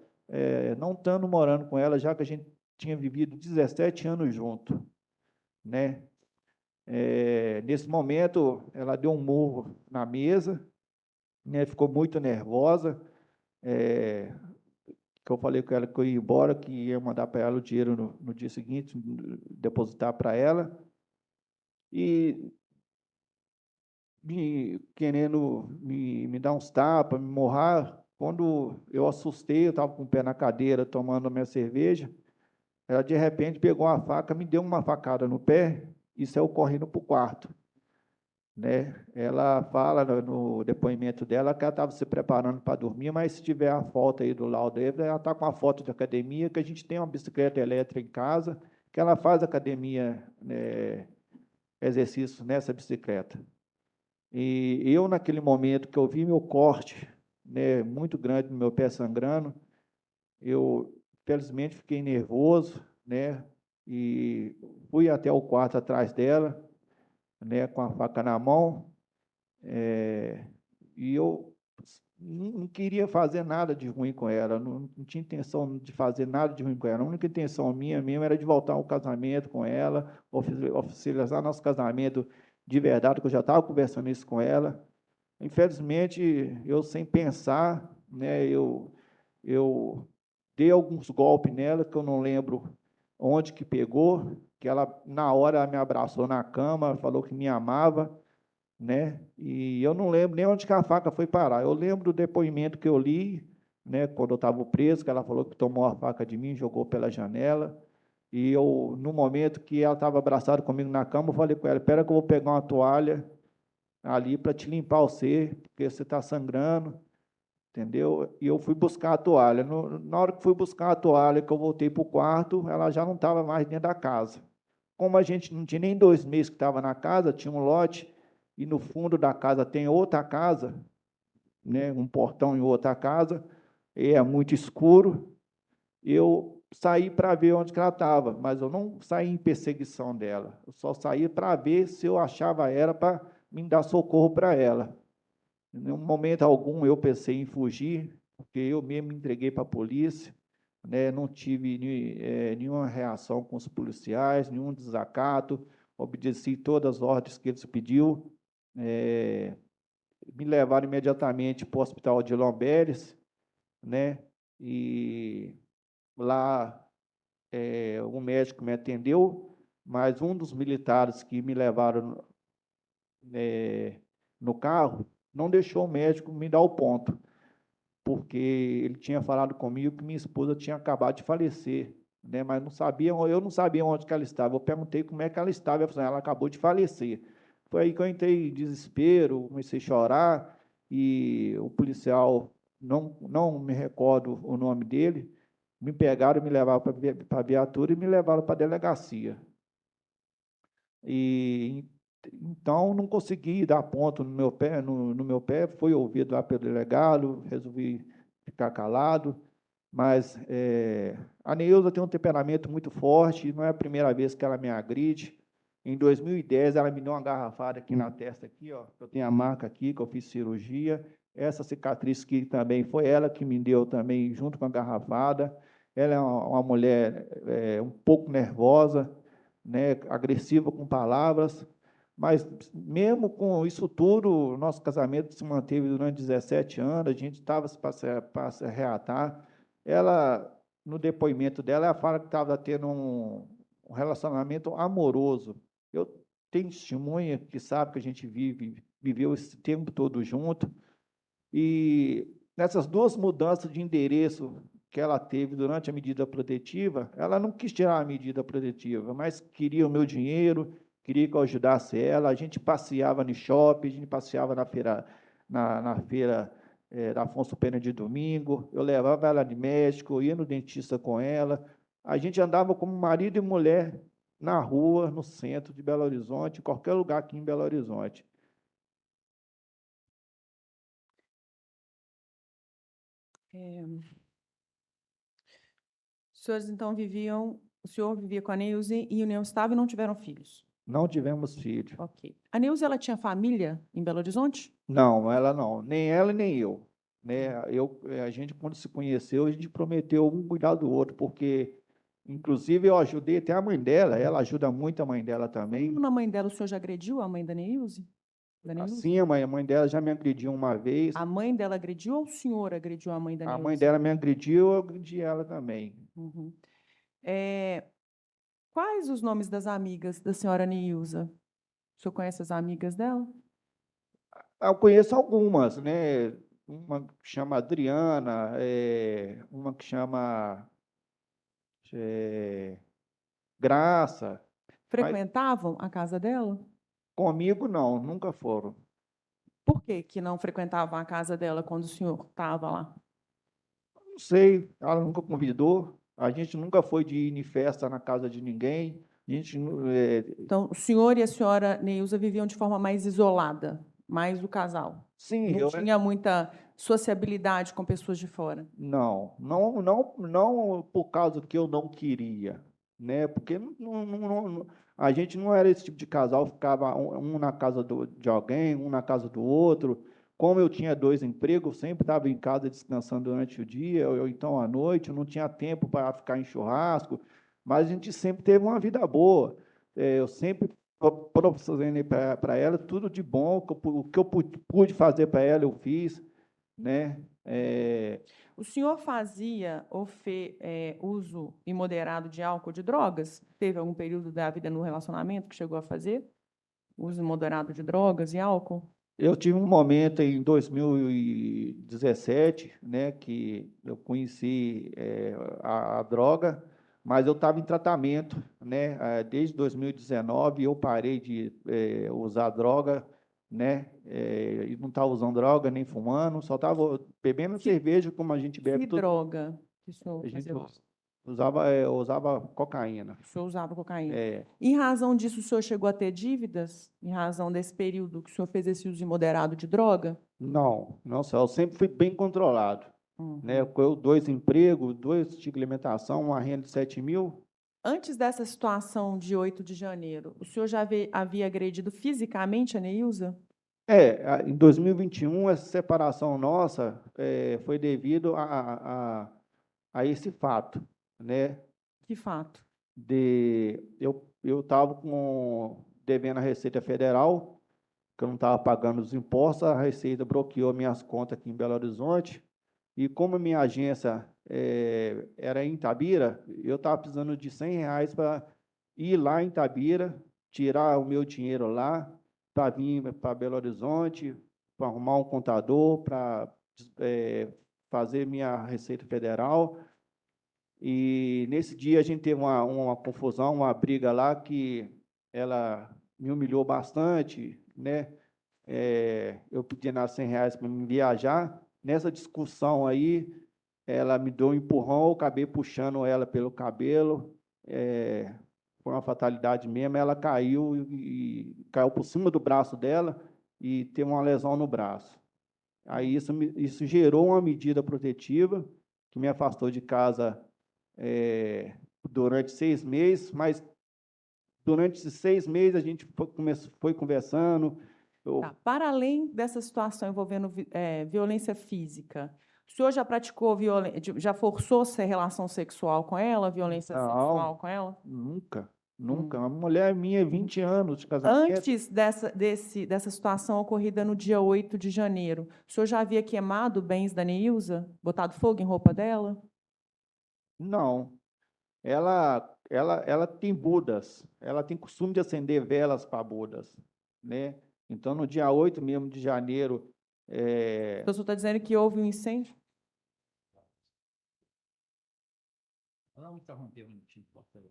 não estando morando com ela, já que a gente tinha vivido 17 anos junto, né? Nesse momento, ela deu um murro na mesa, né? Ficou muito nervosa, que eu falei com ela que eu ia embora, que ia mandar para ela o dinheiro no dia seguinte, depositar para ela, e querendo me dar uns tapas, me morrar. Quando eu assustei, eu estava com o pé na cadeira, tomando a minha cerveja, ela de repente pegou uma faca, me deu uma facada no pé e saiu correndo para o quarto, né? Ela fala no depoimento dela que ela estava se preparando para dormir, mas se tiver a foto aí do laudo, ela está com a foto de academia, que a gente tem uma bicicleta elétrica em casa, que ela faz academia, né, exercício nessa bicicleta. E eu, naquele momento que eu vi meu corte, né, muito grande no meu pé sangrando, eu, felizmente, fiquei nervoso, né, e fui até o quarto atrás dela, né, com a faca na mão, e eu não queria fazer nada de ruim com ela, não tinha intenção de fazer nada de ruim com ela. A única intenção minha mesmo era de voltar ao casamento com ela, oficializar nosso casamento de verdade, que eu já estava conversando isso com ela. Infelizmente, eu sem pensar, né, eu dei alguns golpes nela, que eu não lembro onde que pegou, que ela, na hora, ela me abraçou na cama, falou que me amava, né? E eu não lembro nem onde que a faca foi parar. Eu lembro do depoimento que eu li, né, quando eu estava preso, que ela falou que tomou a faca de mim, jogou pela janela. E eu, no momento que ela estava abraçada comigo na cama, eu falei com ela: espera que eu vou pegar uma toalha ali para te limpar você, porque você está sangrando, entendeu? E eu fui buscar a toalha. Na hora que fui buscar a toalha, que eu voltei para o quarto, ela já não estava mais dentro da casa. Como a gente não tinha nem 2 meses que estava na casa, tinha um lote, e no fundo da casa tem outra casa, né, um portão em outra casa, e é muito escuro. Eu saí para ver onde que ela estava, mas eu não saí em perseguição dela. Eu só saí para ver se eu achava ela para me dar socorro para ela. Em nenhum momento algum eu pensei em fugir, porque eu mesmo me entreguei para a polícia, né? Não tive nenhuma reação com os policiais, nenhum desacato, obedeci todas as ordens que eles pediu. Me levaram imediatamente para o hospital de Lomberes, né? E lá um médico me atendeu, mas um dos militares que me levaram no carro não deixou o médico me dar o ponto, porque porque ele tinha falado comigo que minha esposa tinha acabado de falecer, né? Mas eu não sabia onde que ela estava. Eu perguntei como é que ela estava, ela falou, ela acabou de falecer. Foi aí que eu entrei em desespero, comecei a chorar, e o policial, não me recordo o nome dele, me pegaram, me levaram para a viatura e me levaram para a delegacia. E então não consegui dar ponto no meu pé, fui ouvido lá pelo delegado, resolvi ficar calado, mas a Neuza tem um temperamento muito forte, não é a primeira vez que ela me agride. Em 2010, ela me deu uma garrafada aqui na testa, aqui, ó. Eu tenho a marca aqui, que eu fiz cirurgia. Essa cicatriz que também foi ela que me deu também, junto com a garrafada. Ela é uma mulher um pouco nervosa, né, agressiva com palavras, mas mesmo com isso tudo, nosso casamento se manteve durante 17 anos, a gente estava para se reatar. Ela, no depoimento dela, ela fala que estava tendo um relacionamento amoroso. Eu tenho testemunha que sabe que a gente viveu esse tempo todo junto, e nessas duas mudanças de endereço que ela teve durante a medida protetiva, ela não quis tirar a medida protetiva, mas queria o meu dinheiro, queria que eu ajudasse ela. A gente passeava no shopping, a gente passeava na feira, na feira da Afonso Pena de domingo, eu levava ela de médico, eu ia no dentista com ela, a gente andava como marido e mulher na rua, no centro de Belo Horizonte, em qualquer lugar aqui em Belo Horizonte. Os senhores, então, o senhor vivia com a Neuza e união estável e não tiveram filhos? Não tivemos filho. Ok. A Neuza, ela tinha família em Belo Horizonte? Não, ela não, nem ela nem eu, né? A gente quando se conheceu, a gente prometeu um cuidar do outro, porque inclusive eu ajudei até a mãe dela, ela ajuda muito a mãe dela também. Como na mãe dela, o senhor já agrediu a mãe da Neuza? Assim, a mãe dela já me agrediu uma vez. A mãe dela agrediu ou o senhor agrediu a mãe da A Neuza? mãe dela me agrediu, eu agredi ela também. Uhum. Quais os nomes das amigas da senhora Neuza? O senhor conhece as amigas dela? Eu conheço algumas, né? Uma que chama Adriana, uma que chama Graça, mas Frequentavam a casa dela? comigo não, nunca foram. Por que que não frequentavam a casa dela quando o senhor estava lá? Não sei, ela nunca convidou, a gente nunca foi de ir em festa na casa de ninguém, a gente, Então, o senhor e a senhora Neuza viviam de forma mais isolada, mais o casal. sim, Não tinha muita sociabilidade com pessoas de fora. não por causa que eu não queria, né? Porque a gente não era esse tipo de casal, ficava um na casa de alguém, um na casa do outro. Como eu tinha 2 empregos, eu sempre estava em casa descansando durante o dia, ou então à noite, eu não tinha tempo para ficar em churrasco, mas a gente sempre teve uma vida boa. Eu sempre proporcionei para ela tudo de bom, o que eu pude fazer para ela, eu fiz, né? O senhor fazia ou fez uso imoderado de álcool, de drogas? Teve algum período da vida no relacionamento que chegou a fazer uso imoderado de drogas e álcool? Eu tive um momento em 2017, né, que eu conheci a droga, mas eu estava em tratamento, né, desde 2019 eu parei de usar droga, né, e não estava usando droga nem fumando, só estava bebendo cerveja como a gente bebe Que droga que o senhor a gente fazia uso? usava cocaína. O senhor usava cocaína. É, Em razão disso, o senhor chegou a ter dívidas? Em razão desse período que o senhor fez esse uso imoderado de droga? não, só, eu sempre fui bem controlado, né, Uhum. com 2 empregos, 2 tipos de alimentação, uma renda de 7.000. Antes dessa situação de 8 de janeiro, o senhor já havia agredido fisicamente a Neilza? Em 2021, essa separação nossa foi devido a esse fato, né? Que fato? Eu estava devendo a Receita Federal, que eu não estava pagando os impostos, a Receita bloqueou minhas contas aqui em Belo Horizonte, e como a minha agência era em Itabira, eu estava precisando de R$ 100 para ir lá em Itabira, tirar o meu dinheiro lá, para vir para Belo Horizonte, para arrumar um contador, para fazer minha Receita Federal. E nesse dia a gente teve uma confusão, uma briga lá que ela me humilhou bastante, né? Eu pedi R$ 100 para me viajar. Nessa discussão aí, ela me deu um empurrão, eu acabei puxando ela pelo cabelo. Foi uma fatalidade mesmo. Ela caiu e caiu por cima do braço dela e teve uma lesão no braço. Aí isso gerou uma medida protetiva que me afastou de casa durante 6 meses, mas durante esses 6 meses a gente foi conversando. Tá. Para além dessa situação envolvendo violência física, o senhor já praticou já forçou relação sexual com ela, violência sexual Não, com ela? nunca. Uma mulher minha, 20 anos de casamento. Antes dessa situação ocorrida no dia 8 de janeiro, o senhor já havia queimado bens da Neilza? Botado fogo em roupa dela? Não. Ela tem Budas, ela tem costume de acender velas para Budas, né? Então, no dia 8 mesmo de janeiro, Então, o senhor está dizendo que houve um incêndio? Vamos interromper um minutinho, por favor.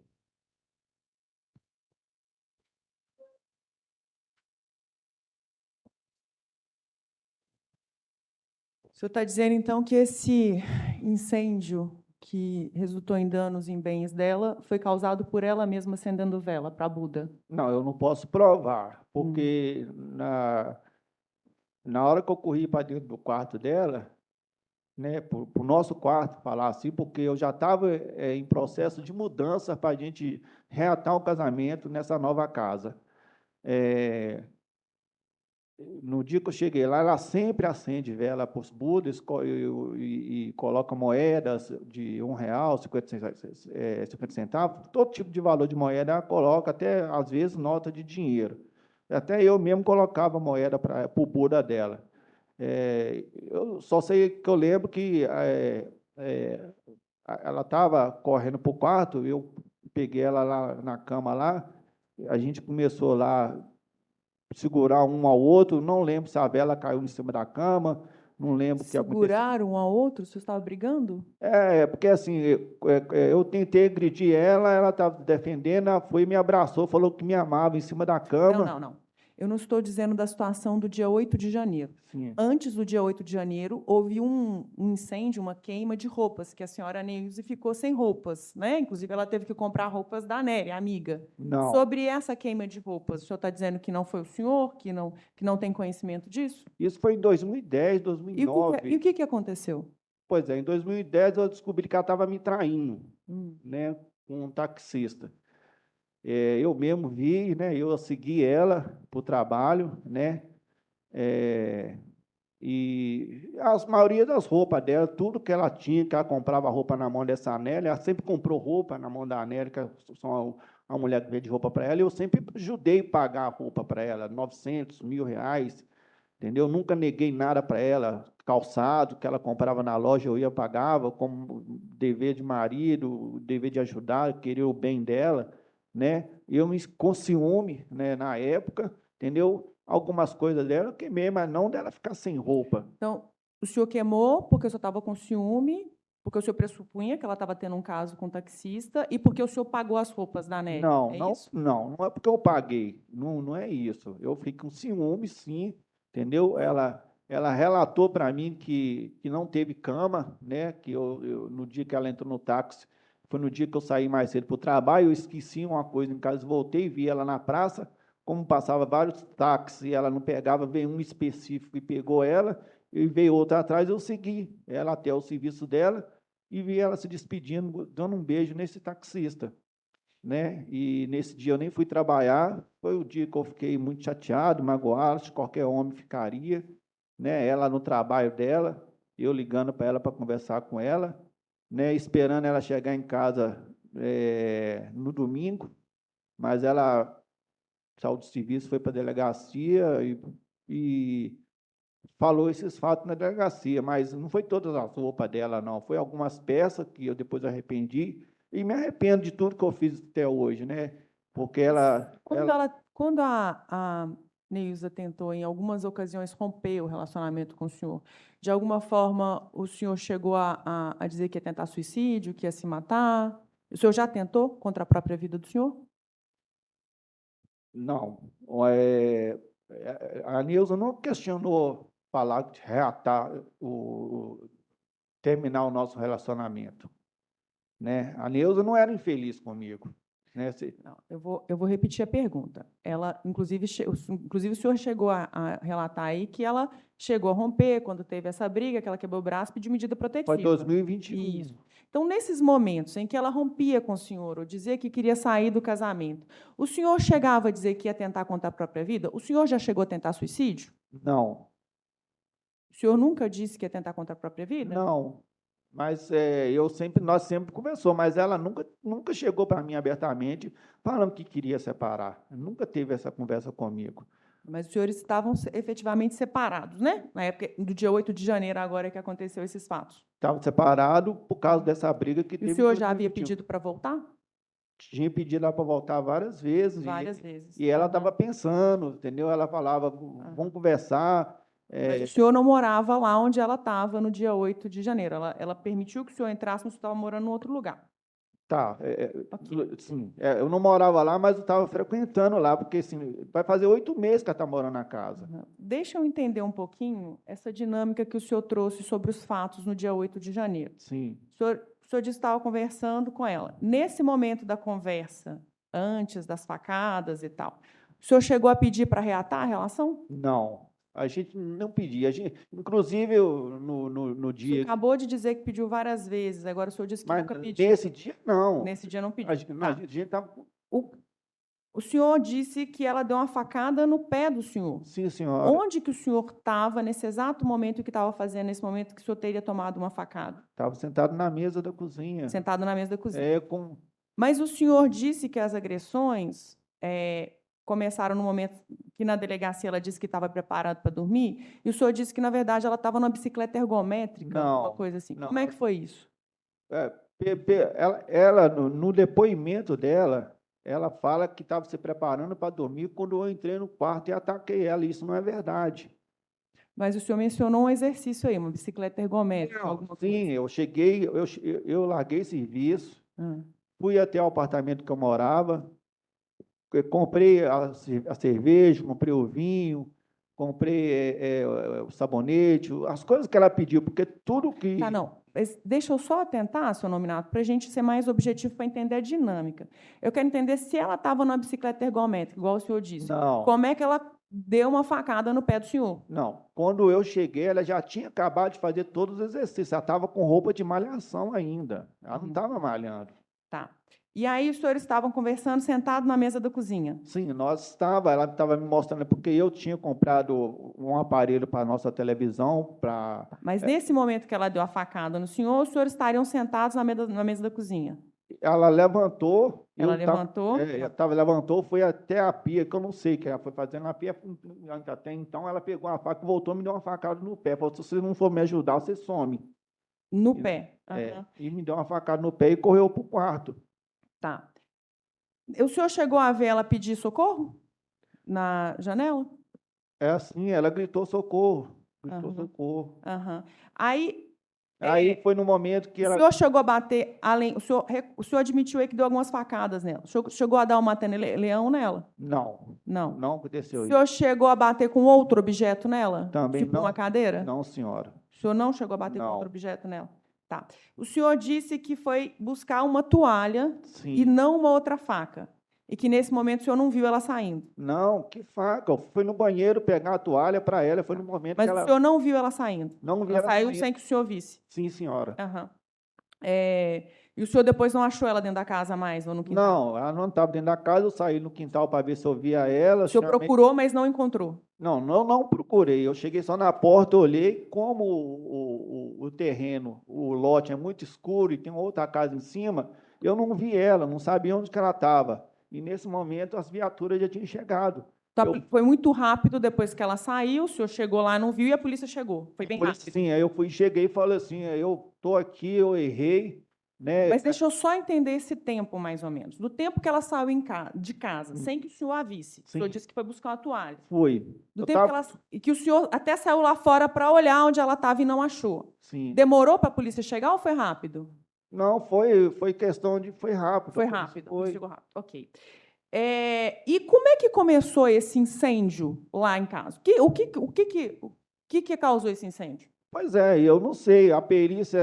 O senhor está dizendo, então, que esse incêndio que resultou em danos em bens dela foi causado por ela mesma acendendo vela para Buda? não, eu não posso provar, porque na hora que eu corri para dentro do quarto dela, né, para o nosso quarto, falar assim, porque eu já estava em processo de mudança para a gente reatar o casamento nessa nova casa. No dia que eu cheguei lá, ela sempre acende vela para os Budas e coloca moedas de R$ 1, 50 centavos, todo tipo de valor de moeda ela coloca, até às vezes nota de dinheiro. Até eu mesmo colocava moeda para o Buda dela. Eu só sei que eu lembro que ela estava correndo para o quarto, eu peguei ela lá na cama lá, a gente começou lá segurar um ao outro, não lembro se a vela caiu em cima da cama, não lembro o que aconteceu. Seguraram um ao outro? O senhor estava brigando? Porque assim, eu tentei agredir ela, ela estava defendendo, ela foi e me abraçou, falou que me amava em cima da cama. Não. Eu não estou dizendo da situação do dia 8 de janeiro. Sim. Antes do dia 8 de janeiro, houve um incêndio, uma queima de roupas, que a senhora Neilze ficou sem roupas, né? Inclusive, ela teve que comprar roupas da Nery, amiga. Não. Sobre essa queima de roupas, o senhor está dizendo que não foi o senhor, que não tem conhecimento disso? Isso foi em 2010, 2009. E o que aconteceu? Pois é, em 2010 eu descobri que ela estava me traindo, né, com um taxista. Eu mesmo vi, né, eu segui ela para o trabalho, né, e a maioria das roupas dela, tudo que ela tinha, que ela comprava roupa na mão dessa Anélia, ela sempre comprou roupa na mão da Anélia, que é só uma mulher que vende roupa para ela, e eu sempre ajudei a pagar a roupa para ela, 900, R$ 1.000, entendeu? Nunca neguei nada para ela, calçado que ela comprava na loja, eu ia pagava como dever de marido, dever de ajudar, querer o bem dela, né? Eu com ciúme, né, na época, entendeu? Algumas coisas dela eu queimei, mas não dela ficar sem roupa. Então, o senhor queimou porque o senhor estava com ciúme, porque o senhor pressupunha que ela estava tendo um caso com o taxista e porque o senhor pagou as roupas da Nery. Não é porque eu paguei, não é isso. Eu fiquei com ciúme, sim, entendeu? Ela relatou para mim que não teve cama, né? Que no dia que ela entrou no táxi, foi no dia que eu saí mais cedo para o trabalho, eu esqueci uma coisa em casa, voltei, vi ela na praça, como passava vários táxis e ela não pegava, veio um específico e pegou ela, e veio outro atrás, eu segui ela até o serviço dela e vi ela se despedindo, dando um beijo nesse taxista, né? E nesse dia eu nem fui trabalhar, foi o dia que eu fiquei muito chateado, magoado, acho que qualquer homem ficaria, né? Ela no trabalho dela, eu ligando para ela para conversar com ela, né? Esperando ela chegar em casa no domingo, mas ela saiu do serviço, foi para a delegacia e falou esses fatos na delegacia, mas não foi todas as roupas dela, não, foi algumas peças que eu depois arrependi, e me arrependo de tudo que eu fiz até hoje, né? Porque Quando Neilza tentou, em algumas ocasiões, romper o relacionamento com o senhor. De alguma forma, o senhor chegou a dizer que ia tentar suicídio, que ia se matar? O senhor já tentou contra a própria vida do senhor? Não. A Neuza não questionou falar de reatar, terminar o nosso relacionamento, né? A Neuza não era infeliz comigo, né? Não, eu vou repetir a pergunta. Ela, inclusive, inclusive o senhor chegou a relatar aí que ela chegou a romper quando teve essa briga, que ela quebrou o braço e pediu medida protetiva. Foi 2021. Isso. Então, nesses momentos em que ela rompia com o senhor, ou dizia que queria sair do casamento, o senhor chegava a dizer que ia tentar contra a própria vida? O senhor já chegou a tentar suicídio? Não, O senhor nunca disse que ia tentar contra a própria vida? não. Mas nós sempre conversamos, mas ela nunca chegou para mim abertamente falando que queria separar. Nunca teve essa conversa comigo. Mas os senhores estavam efetivamente separados, né? Na época do dia 8 de janeiro, agora que aconteceu esses fatos. Estava separado por causa dessa briga que E teve. o senhor em já havia 2021. pedido para voltar? Tinha pedido ela para voltar várias vezes. Várias vezes. E ela Aham. estava pensando, entendeu? Ela falava, vamos conversar. Mas o senhor não morava lá onde ela estava no dia 8 de janeiro. Ela permitiu que o senhor entrasse, mas o senhor estava morando em outro lugar. Tá, Ok. sim, eu não morava lá, mas eu estava frequentando lá, porque assim, vai fazer 8 meses que ela está morando na casa. Deixa eu entender um pouquinho essa dinâmica que o senhor trouxe sobre os fatos no dia 8 de janeiro. Sim, O senhor disse que estava conversando com ela. Nesse momento da conversa, antes das facadas e tal, o senhor chegou a pedir para reatar a relação? não, a gente não pedia. Inclusive, no O senhor dia. acabou de dizer que pediu várias vezes, agora o senhor disse que Mas nunca pediu. nesse dia, não. Nesse dia não pediu. A gente Tá. estava. O senhor disse que ela deu uma facada no pé do senhor. Sim, senhora. Onde que o senhor estava nesse exato momento e o que estava fazendo nesse momento que o senhor teria tomado uma facada? Estava sentado na mesa da cozinha. Sentado na mesa da cozinha. Com. Mas o senhor disse que as agressões começaram no momento que na delegacia ela disse que estava preparada para dormir, e o senhor disse que, na verdade, ela estava numa bicicleta ergométrica, Não, uma coisa assim. não. Como é que foi isso? Ela no depoimento dela, ela fala que estava se preparando para dormir quando eu entrei no quarto e ataquei ela. Isso não é verdade. Mas o senhor mencionou um exercício aí, uma bicicleta ergométrica, alguma coisa. Sim, eu cheguei, eu larguei serviço, fui até o apartamento que eu morava, comprei a cerveja, comprei o vinho, comprei o sabonete, as coisas que ela pediu, porque tudo que... Tá, não. Deixa eu só tentar, senhor nominado, para a gente ser mais objetivo para entender a dinâmica. Eu quero entender se ela estava numa bicicleta ergométrica, igual o senhor disse. Não. Como é que ela deu uma facada no pé do senhor? Não. Quando eu cheguei, ela já tinha acabado de fazer todos os exercícios. Ela estava com roupa de malhação ainda. Ela não estava malhando. Tá. E aí os senhores estavam conversando sentado na mesa da cozinha? Sim, ela estava me mostrando, porque eu tinha comprado um aparelho para a nossa televisão, para... Mas nesse momento que ela deu a facada no senhor, os senhores estariam sentados na mesa da cozinha? Ela levantou. Ela levantou? Levantou, foi até a pia, que eu não sei o que ela foi fazendo na pia. Até então, ela pegou uma faca, voltou e me deu uma facada no pé. Falou, se você não for me ajudar, você some. No pé? E me deu uma facada no pé e correu para o quarto. Tá. O senhor chegou a ver ela pedir socorro na janela? É assim, ela gritou socorro. Gritou socorro. Aí foi no momento que ela... O senhor chegou a bater, além... O senhor admitiu aí que deu algumas facadas nela. O senhor chegou a dar um mata-leão nela? Não. Não. Não aconteceu O isso. senhor chegou a bater com outro objeto nela? Também tipo não. uma cadeira? Não, senhora. O senhor não chegou a bater com Não. outro objeto nela? Tá. O senhor disse que foi buscar uma toalha Sim. e não uma outra faca. E que, nesse momento, o senhor não viu ela saindo. Não, que faca. Eu fui no banheiro pegar a toalha para ela, foi no momento Mas que ela... o senhor não viu ela saindo? Não vi Ela ela saiu saindo. sem que o senhor visse? Sim, senhora. E o senhor depois não achou ela dentro da casa mais, ou no quintal? Não, ela não estava dentro da casa, eu saí no quintal para ver se eu via ela. O senhor procurou, mas não encontrou? Não procurei. Eu cheguei só na porta, olhei, como o terreno, o lote é muito escuro e tem outra casa em cima, eu não vi ela, não sabia onde que ela estava. E nesse momento as viaturas já tinham chegado. Foi muito rápido depois que ela saiu, o senhor chegou lá, não viu, e a polícia chegou. Foi bem rápido. Sim, aí eu cheguei e falei assim, eu estou aqui, eu errei, né? Mas deixa eu só entender esse tempo, mais ou menos. Do tempo que ela saiu de casa, sem que o senhor a visse. O senhor Sim. disse que foi buscar uma toalha. Fui. Do Eu tempo tava- que o senhor até saiu lá fora para olhar onde ela estava e não achou. Sim. Demorou para a polícia chegar ou foi rápido? Não, foi questão de... Foi rápido. Foi a polícia rápido. Foi. Chegou rápido. Ok. E como é que começou esse incêndio lá em casa? O que causou esse incêndio? Pois é, eu não sei. A perícia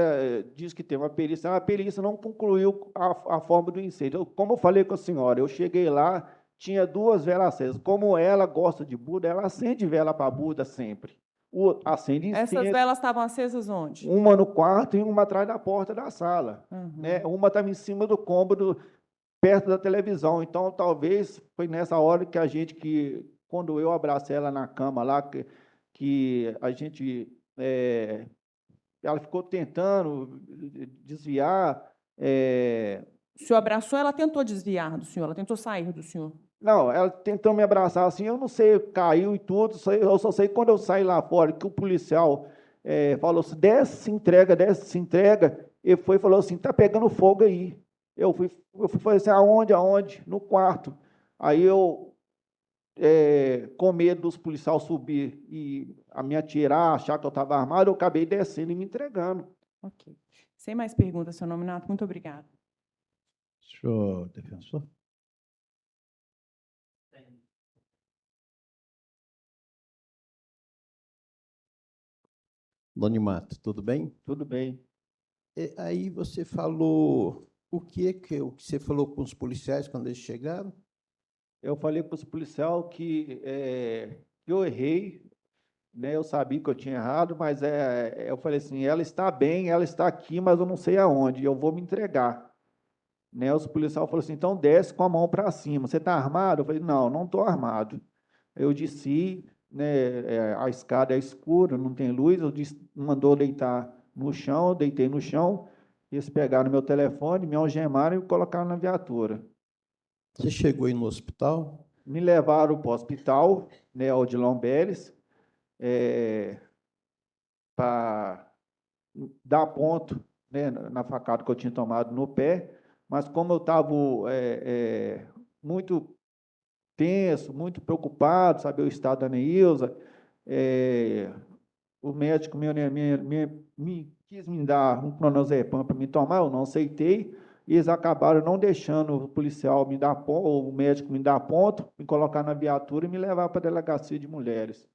diz que tem uma perícia. A perícia não concluiu a forma do incêndio. Como eu falei com a senhora, eu cheguei lá, tinha 2 velas acesas. Como ela gosta de Buda, ela acende vela para Buda sempre. Acende Essas incenso, velas estavam acesas onde? uma no quarto e uma atrás da porta da sala. Uhum. Né? Uma estava em cima do cômodo, perto da televisão. Então, talvez foi nessa hora que quando eu abracei ela na cama lá, que a gente... ela ficou tentando desviar. O senhor abraçou, ela tentou desviar do senhor, ela tentou sair do senhor. Não, ela tentou me abraçar assim, eu não sei, caiu e tudo, eu só sei quando eu saí lá fora, que o policial falou assim, desce, se entrega, e foi e falou assim, tá pegando fogo aí. Eu fui falar assim, aonde? No quarto. Aí eu, com medo dos policiais subir e a me atirar, achar que eu estava armado, eu acabei descendo e me entregando. Ok. Sem mais perguntas, senhor nominato, muito obrigada. Senhor defensor? Donimato, tudo bem? Tudo bem. Aí você falou o que você falou com os policiais quando eles chegaram? Eu falei para os policiais que eu errei, né? Eu sabia que eu tinha errado, mas eu falei assim, ela está bem, ela está aqui, mas eu não sei aonde, eu vou me entregar. Né? Os policiais falaram assim, então desce com a mão para cima. Você está armado? Eu falei, não estou armado. Eu desci, né? A escada é escura, não tem luz, mandou deitar no chão, eu deitei no chão, eles pegaram meu telefone, me algemaram e colocaram na viatura. Você chegou aí no hospital? Me levaram para o hospital, né, Odilon Beles, para dar ponto, né, na facada que eu tinha tomado no pé, mas como eu estava muito tenso, muito preocupado, saber o estado da Neilza, o médico me quis me dar um clonazepam para me tomar, eu não aceitei, e eles acabaram não deixando o policial me dar ponto, ou o médico me dar ponto, me colocar na viatura e me levar para a delegacia de mulheres.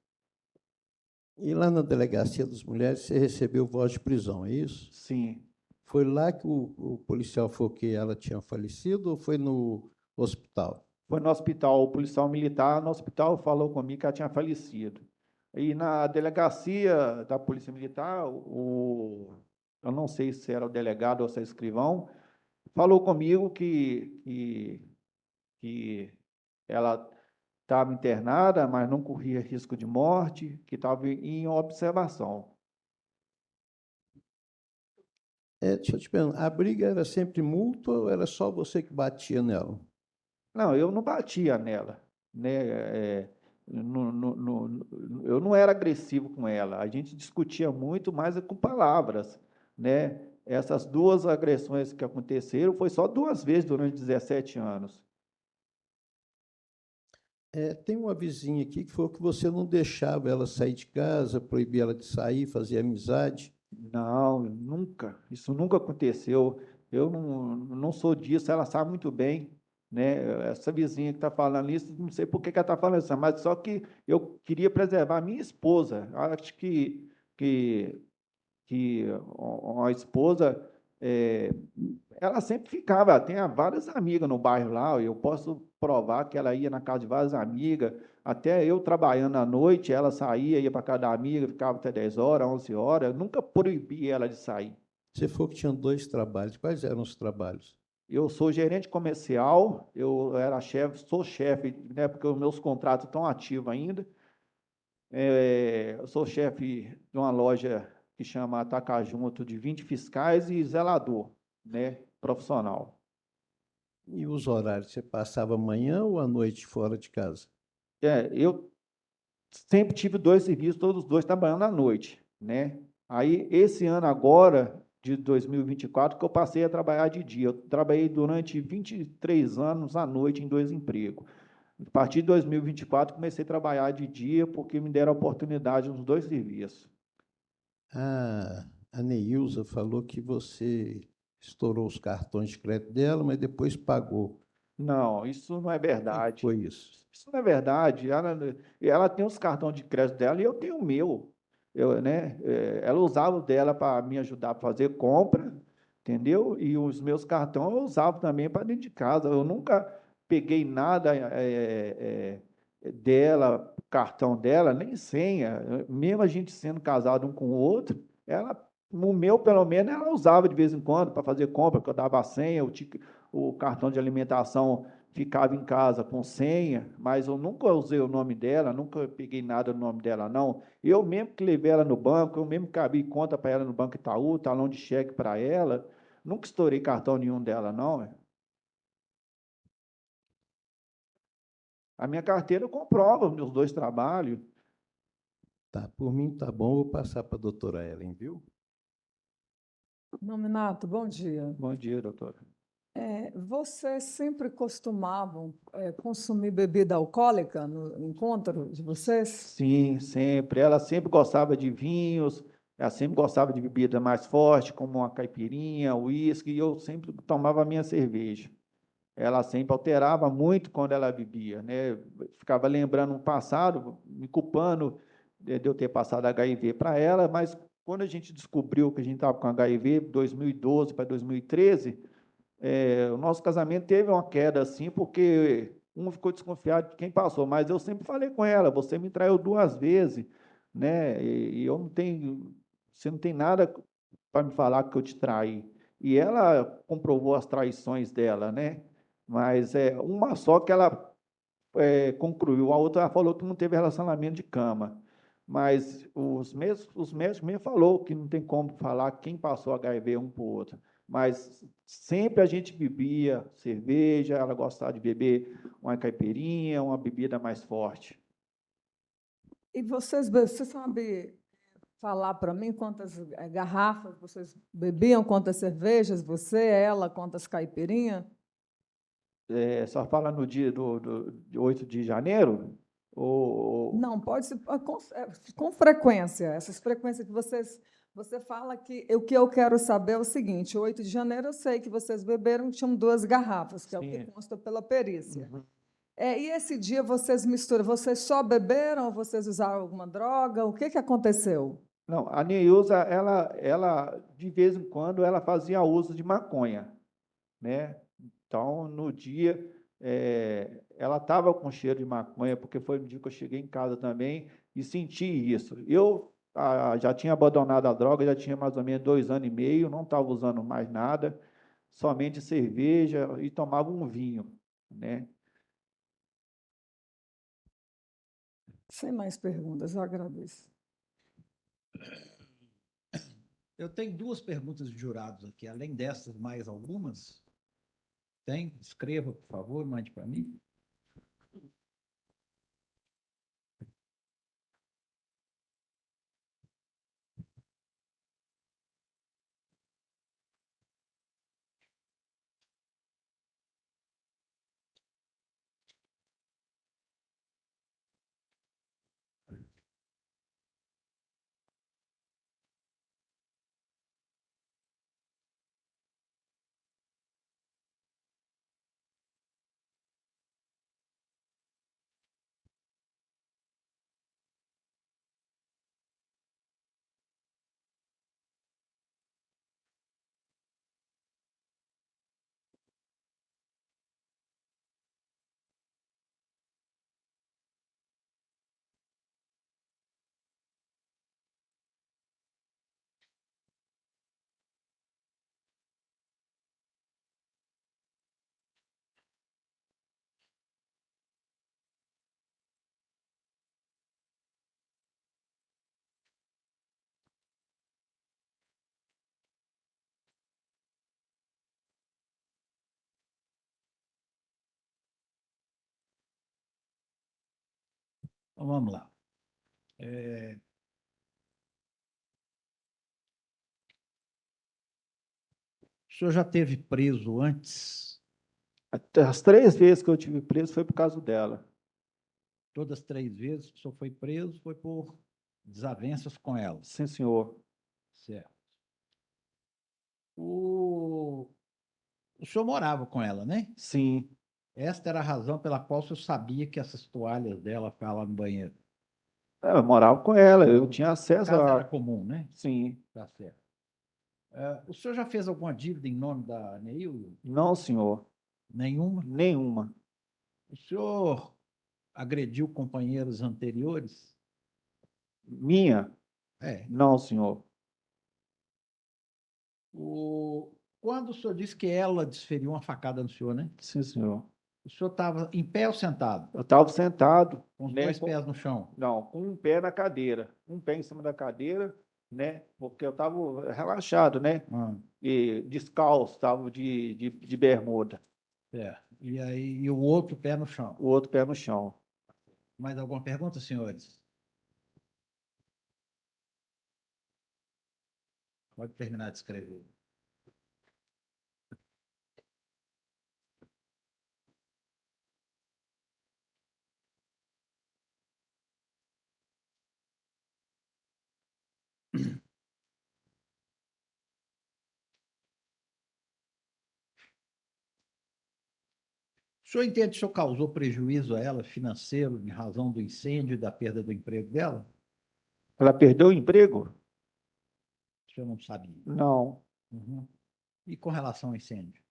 E lá na delegacia das mulheres você recebeu voz de prisão, é isso? Sim. Foi lá que o policial falou que ela tinha falecido ou foi no hospital? Foi no hospital, o policial militar no hospital falou comigo que ela tinha falecido. E na delegacia da Polícia Militar, eu não sei se era o delegado ou se era o escrivão, falou comigo que ela estava internada, mas não corria risco de morte, que estava em observação. Deixa eu te perguntar, a briga era sempre mútua ou era só você que batia nela? Não, eu não batia nela, né? Eu não era agressivo com ela. A gente discutia muito mais com palavras, né? Essas 2 agressões que aconteceram foi só 2 vezes durante 17 anos. Tem uma vizinha aqui que falou que você não deixava ela sair de casa, proibia ela de sair, fazer amizade. Não, nunca. Isso nunca aconteceu. Eu não sou disso. Ela sabe muito bem, né? Essa vizinha que está falando isso, não sei por que ela está falando isso, mas só que eu queria preservar a minha esposa. Acho que a esposa, ela sempre ficava, ela tem várias amigas no bairro lá, eu posso provar que ela ia na casa de várias amigas, até eu trabalhando à noite, ela saía, ia para casa da amiga, ficava até 10 horas, 11 horas, eu nunca proibi ela de sair. Você falou que tinha 2 trabalhos. Quais eram os trabalhos? Eu sou gerente comercial, eu era chefe, sou chefe, né, porque os meus contratos estão ativos ainda. Eu sou chefe de uma loja que chama Atacajunto, de 20 fiscais e zelador, né, profissional. E os horários? Você passava manhã ou à noite fora de casa? Eu sempre tive 2 serviços, todos os 2 trabalhando à noite, né? Aí, esse ano agora, de 2024 que eu passei a trabalhar de dia. Eu trabalhei durante 23 anos à noite em 2 empregos. A partir de 2024, comecei a trabalhar de dia porque me deram a oportunidade nos 2 serviços. A Neilza falou que você estourou os cartões de crédito dela, mas depois pagou. Não, isso não é Como verdade. foi isso? Isso não é verdade. Ela tem os cartões de crédito dela e eu tenho o meu. Ela usava o dela para me ajudar a fazer compra, entendeu? E os meus cartões eu usava também para dentro de casa. Eu nunca peguei nada dela, cartão dela, nem senha. Mesmo a gente sendo casado um com o outro, no meu, pelo menos, ela usava de vez em quando para fazer compra, porque eu dava a senha, o cartão de alimentação ficava em casa com senha, mas eu nunca usei o nome dela, nunca peguei nada no nome dela, não. Eu mesmo que levei ela no banco, eu mesmo que abri conta para ela no Banco Itaú, talão de cheque para ela, nunca estourei cartão nenhum dela, não. A minha carteira comprova os meus 2 trabalhos. Tá, por mim tá bom, vou passar para a doutora Ellen, viu? Nominato, bom dia. Bom dia, doutora. Vocês sempre costumavam consumir bebida alcoólica no encontro de vocês? Sim, sempre. Ela sempre gostava de vinhos, ela sempre gostava de bebida mais forte, como uma caipirinha, uísque, e eu sempre tomava a minha cerveja. Ela sempre alterava muito quando ela bebia, né? Ficava lembrando um passado, me culpando de eu ter passado HIV para ela, mas quando a gente descobriu que a gente estava com HIV, 2012 para 2013, o nosso casamento teve uma queda assim, porque um ficou desconfiado de quem passou, mas eu sempre falei com ela, você me traiu 2 vezes, né? E eu não tenho, você não tem nada para me falar que eu te traí. E ela comprovou as traições dela, né? Mas uma só que ela concluiu, a outra ela falou que não teve relacionamento de cama. Mas os médicos mesmo falou que não tem como falar quem passou HIV um para o outro. Mas sempre a gente bebia cerveja, ela gostava de beber uma caipirinha, uma bebida mais forte. E você sabe falar para mim quantas garrafas vocês bebiam, quantas cervejas, você, ela, quantas caipirinhas? Só fala no dia de 8 de janeiro? Ou, Não, pode ser com frequência. Essas frequências que você fala que o que eu quero saber é o seguinte: 8 de janeiro eu sei que vocês beberam, tinham 2 garrafas, que é o que sim. consta pela perícia. Uhum. E esse dia vocês misturam, vocês só beberam ou vocês usaram alguma droga? O que que aconteceu? Não, a Neilza, ela, de vez em quando, ela fazia uso de maconha, né? Então, no dia, ela estava com cheiro de maconha, porque foi no dia que eu cheguei em casa também e senti isso. Eu já tinha abandonado a droga, já tinha mais ou menos 2 anos e meio, não estava usando mais nada, somente cerveja e tomava um vinho, né? Sem mais perguntas, eu agradeço. Eu tenho 2 perguntas de jurados aqui, além dessas, mais algumas? Tem? Escreva, por favor, mande para mim. Então, vamos lá. senhor já teve preso antes? Até as 3 vezes que eu tive preso foi por causa dela. Todas as 3 vezes que o senhor foi preso foi por desavenças com ela. Sim, senhor. Certo. O senhor morava com ela, né? Sim. Esta era a razão pela qual o senhor sabia que essas toalhas dela ficavam lá no banheiro. Eu morava com ela, eu tinha A acesso casa era a... comum, né? Sim. Tá certo. O senhor já fez alguma dívida em nome da Neil? Não, senhor. Nenhuma? Nenhuma. O senhor agrediu companheiros anteriores? Minha? É. Não, senhor. Quando o senhor disse que ela desferiu uma facada no senhor, né? Sim, senhor. O senhor estava em pé ou sentado? Eu estava sentado, Com os né, 2 pés no chão? Não, com um pé na cadeira, um pé em cima da cadeira, né? Porque eu estava relaxado, né? E descalço, estava de bermuda, Certo. E aí, e o outro pé no chão? o outro pé no chão. Mais alguma pergunta, senhores? Pode terminar de escrever. O senhor entende que o senhor causou prejuízo a ela financeiro em razão do incêndio e da perda do emprego dela? Ela perdeu o emprego? O senhor não sabia. Não. Uhum. E com relação ao incêndio?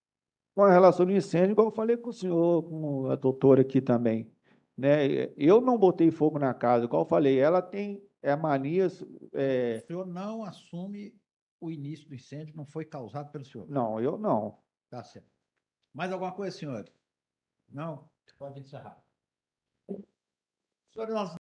Com a relação do incêndio, igual eu falei com o senhor, com a doutora aqui também, né? Eu não botei fogo na casa, igual eu falei, ela tem manias... O senhor não assume o início do incêndio, não foi causado pelo senhor? Não, eu não. Tá certo. Mais alguma coisa, senhor? Não? Pode encerrar. Senhores, nós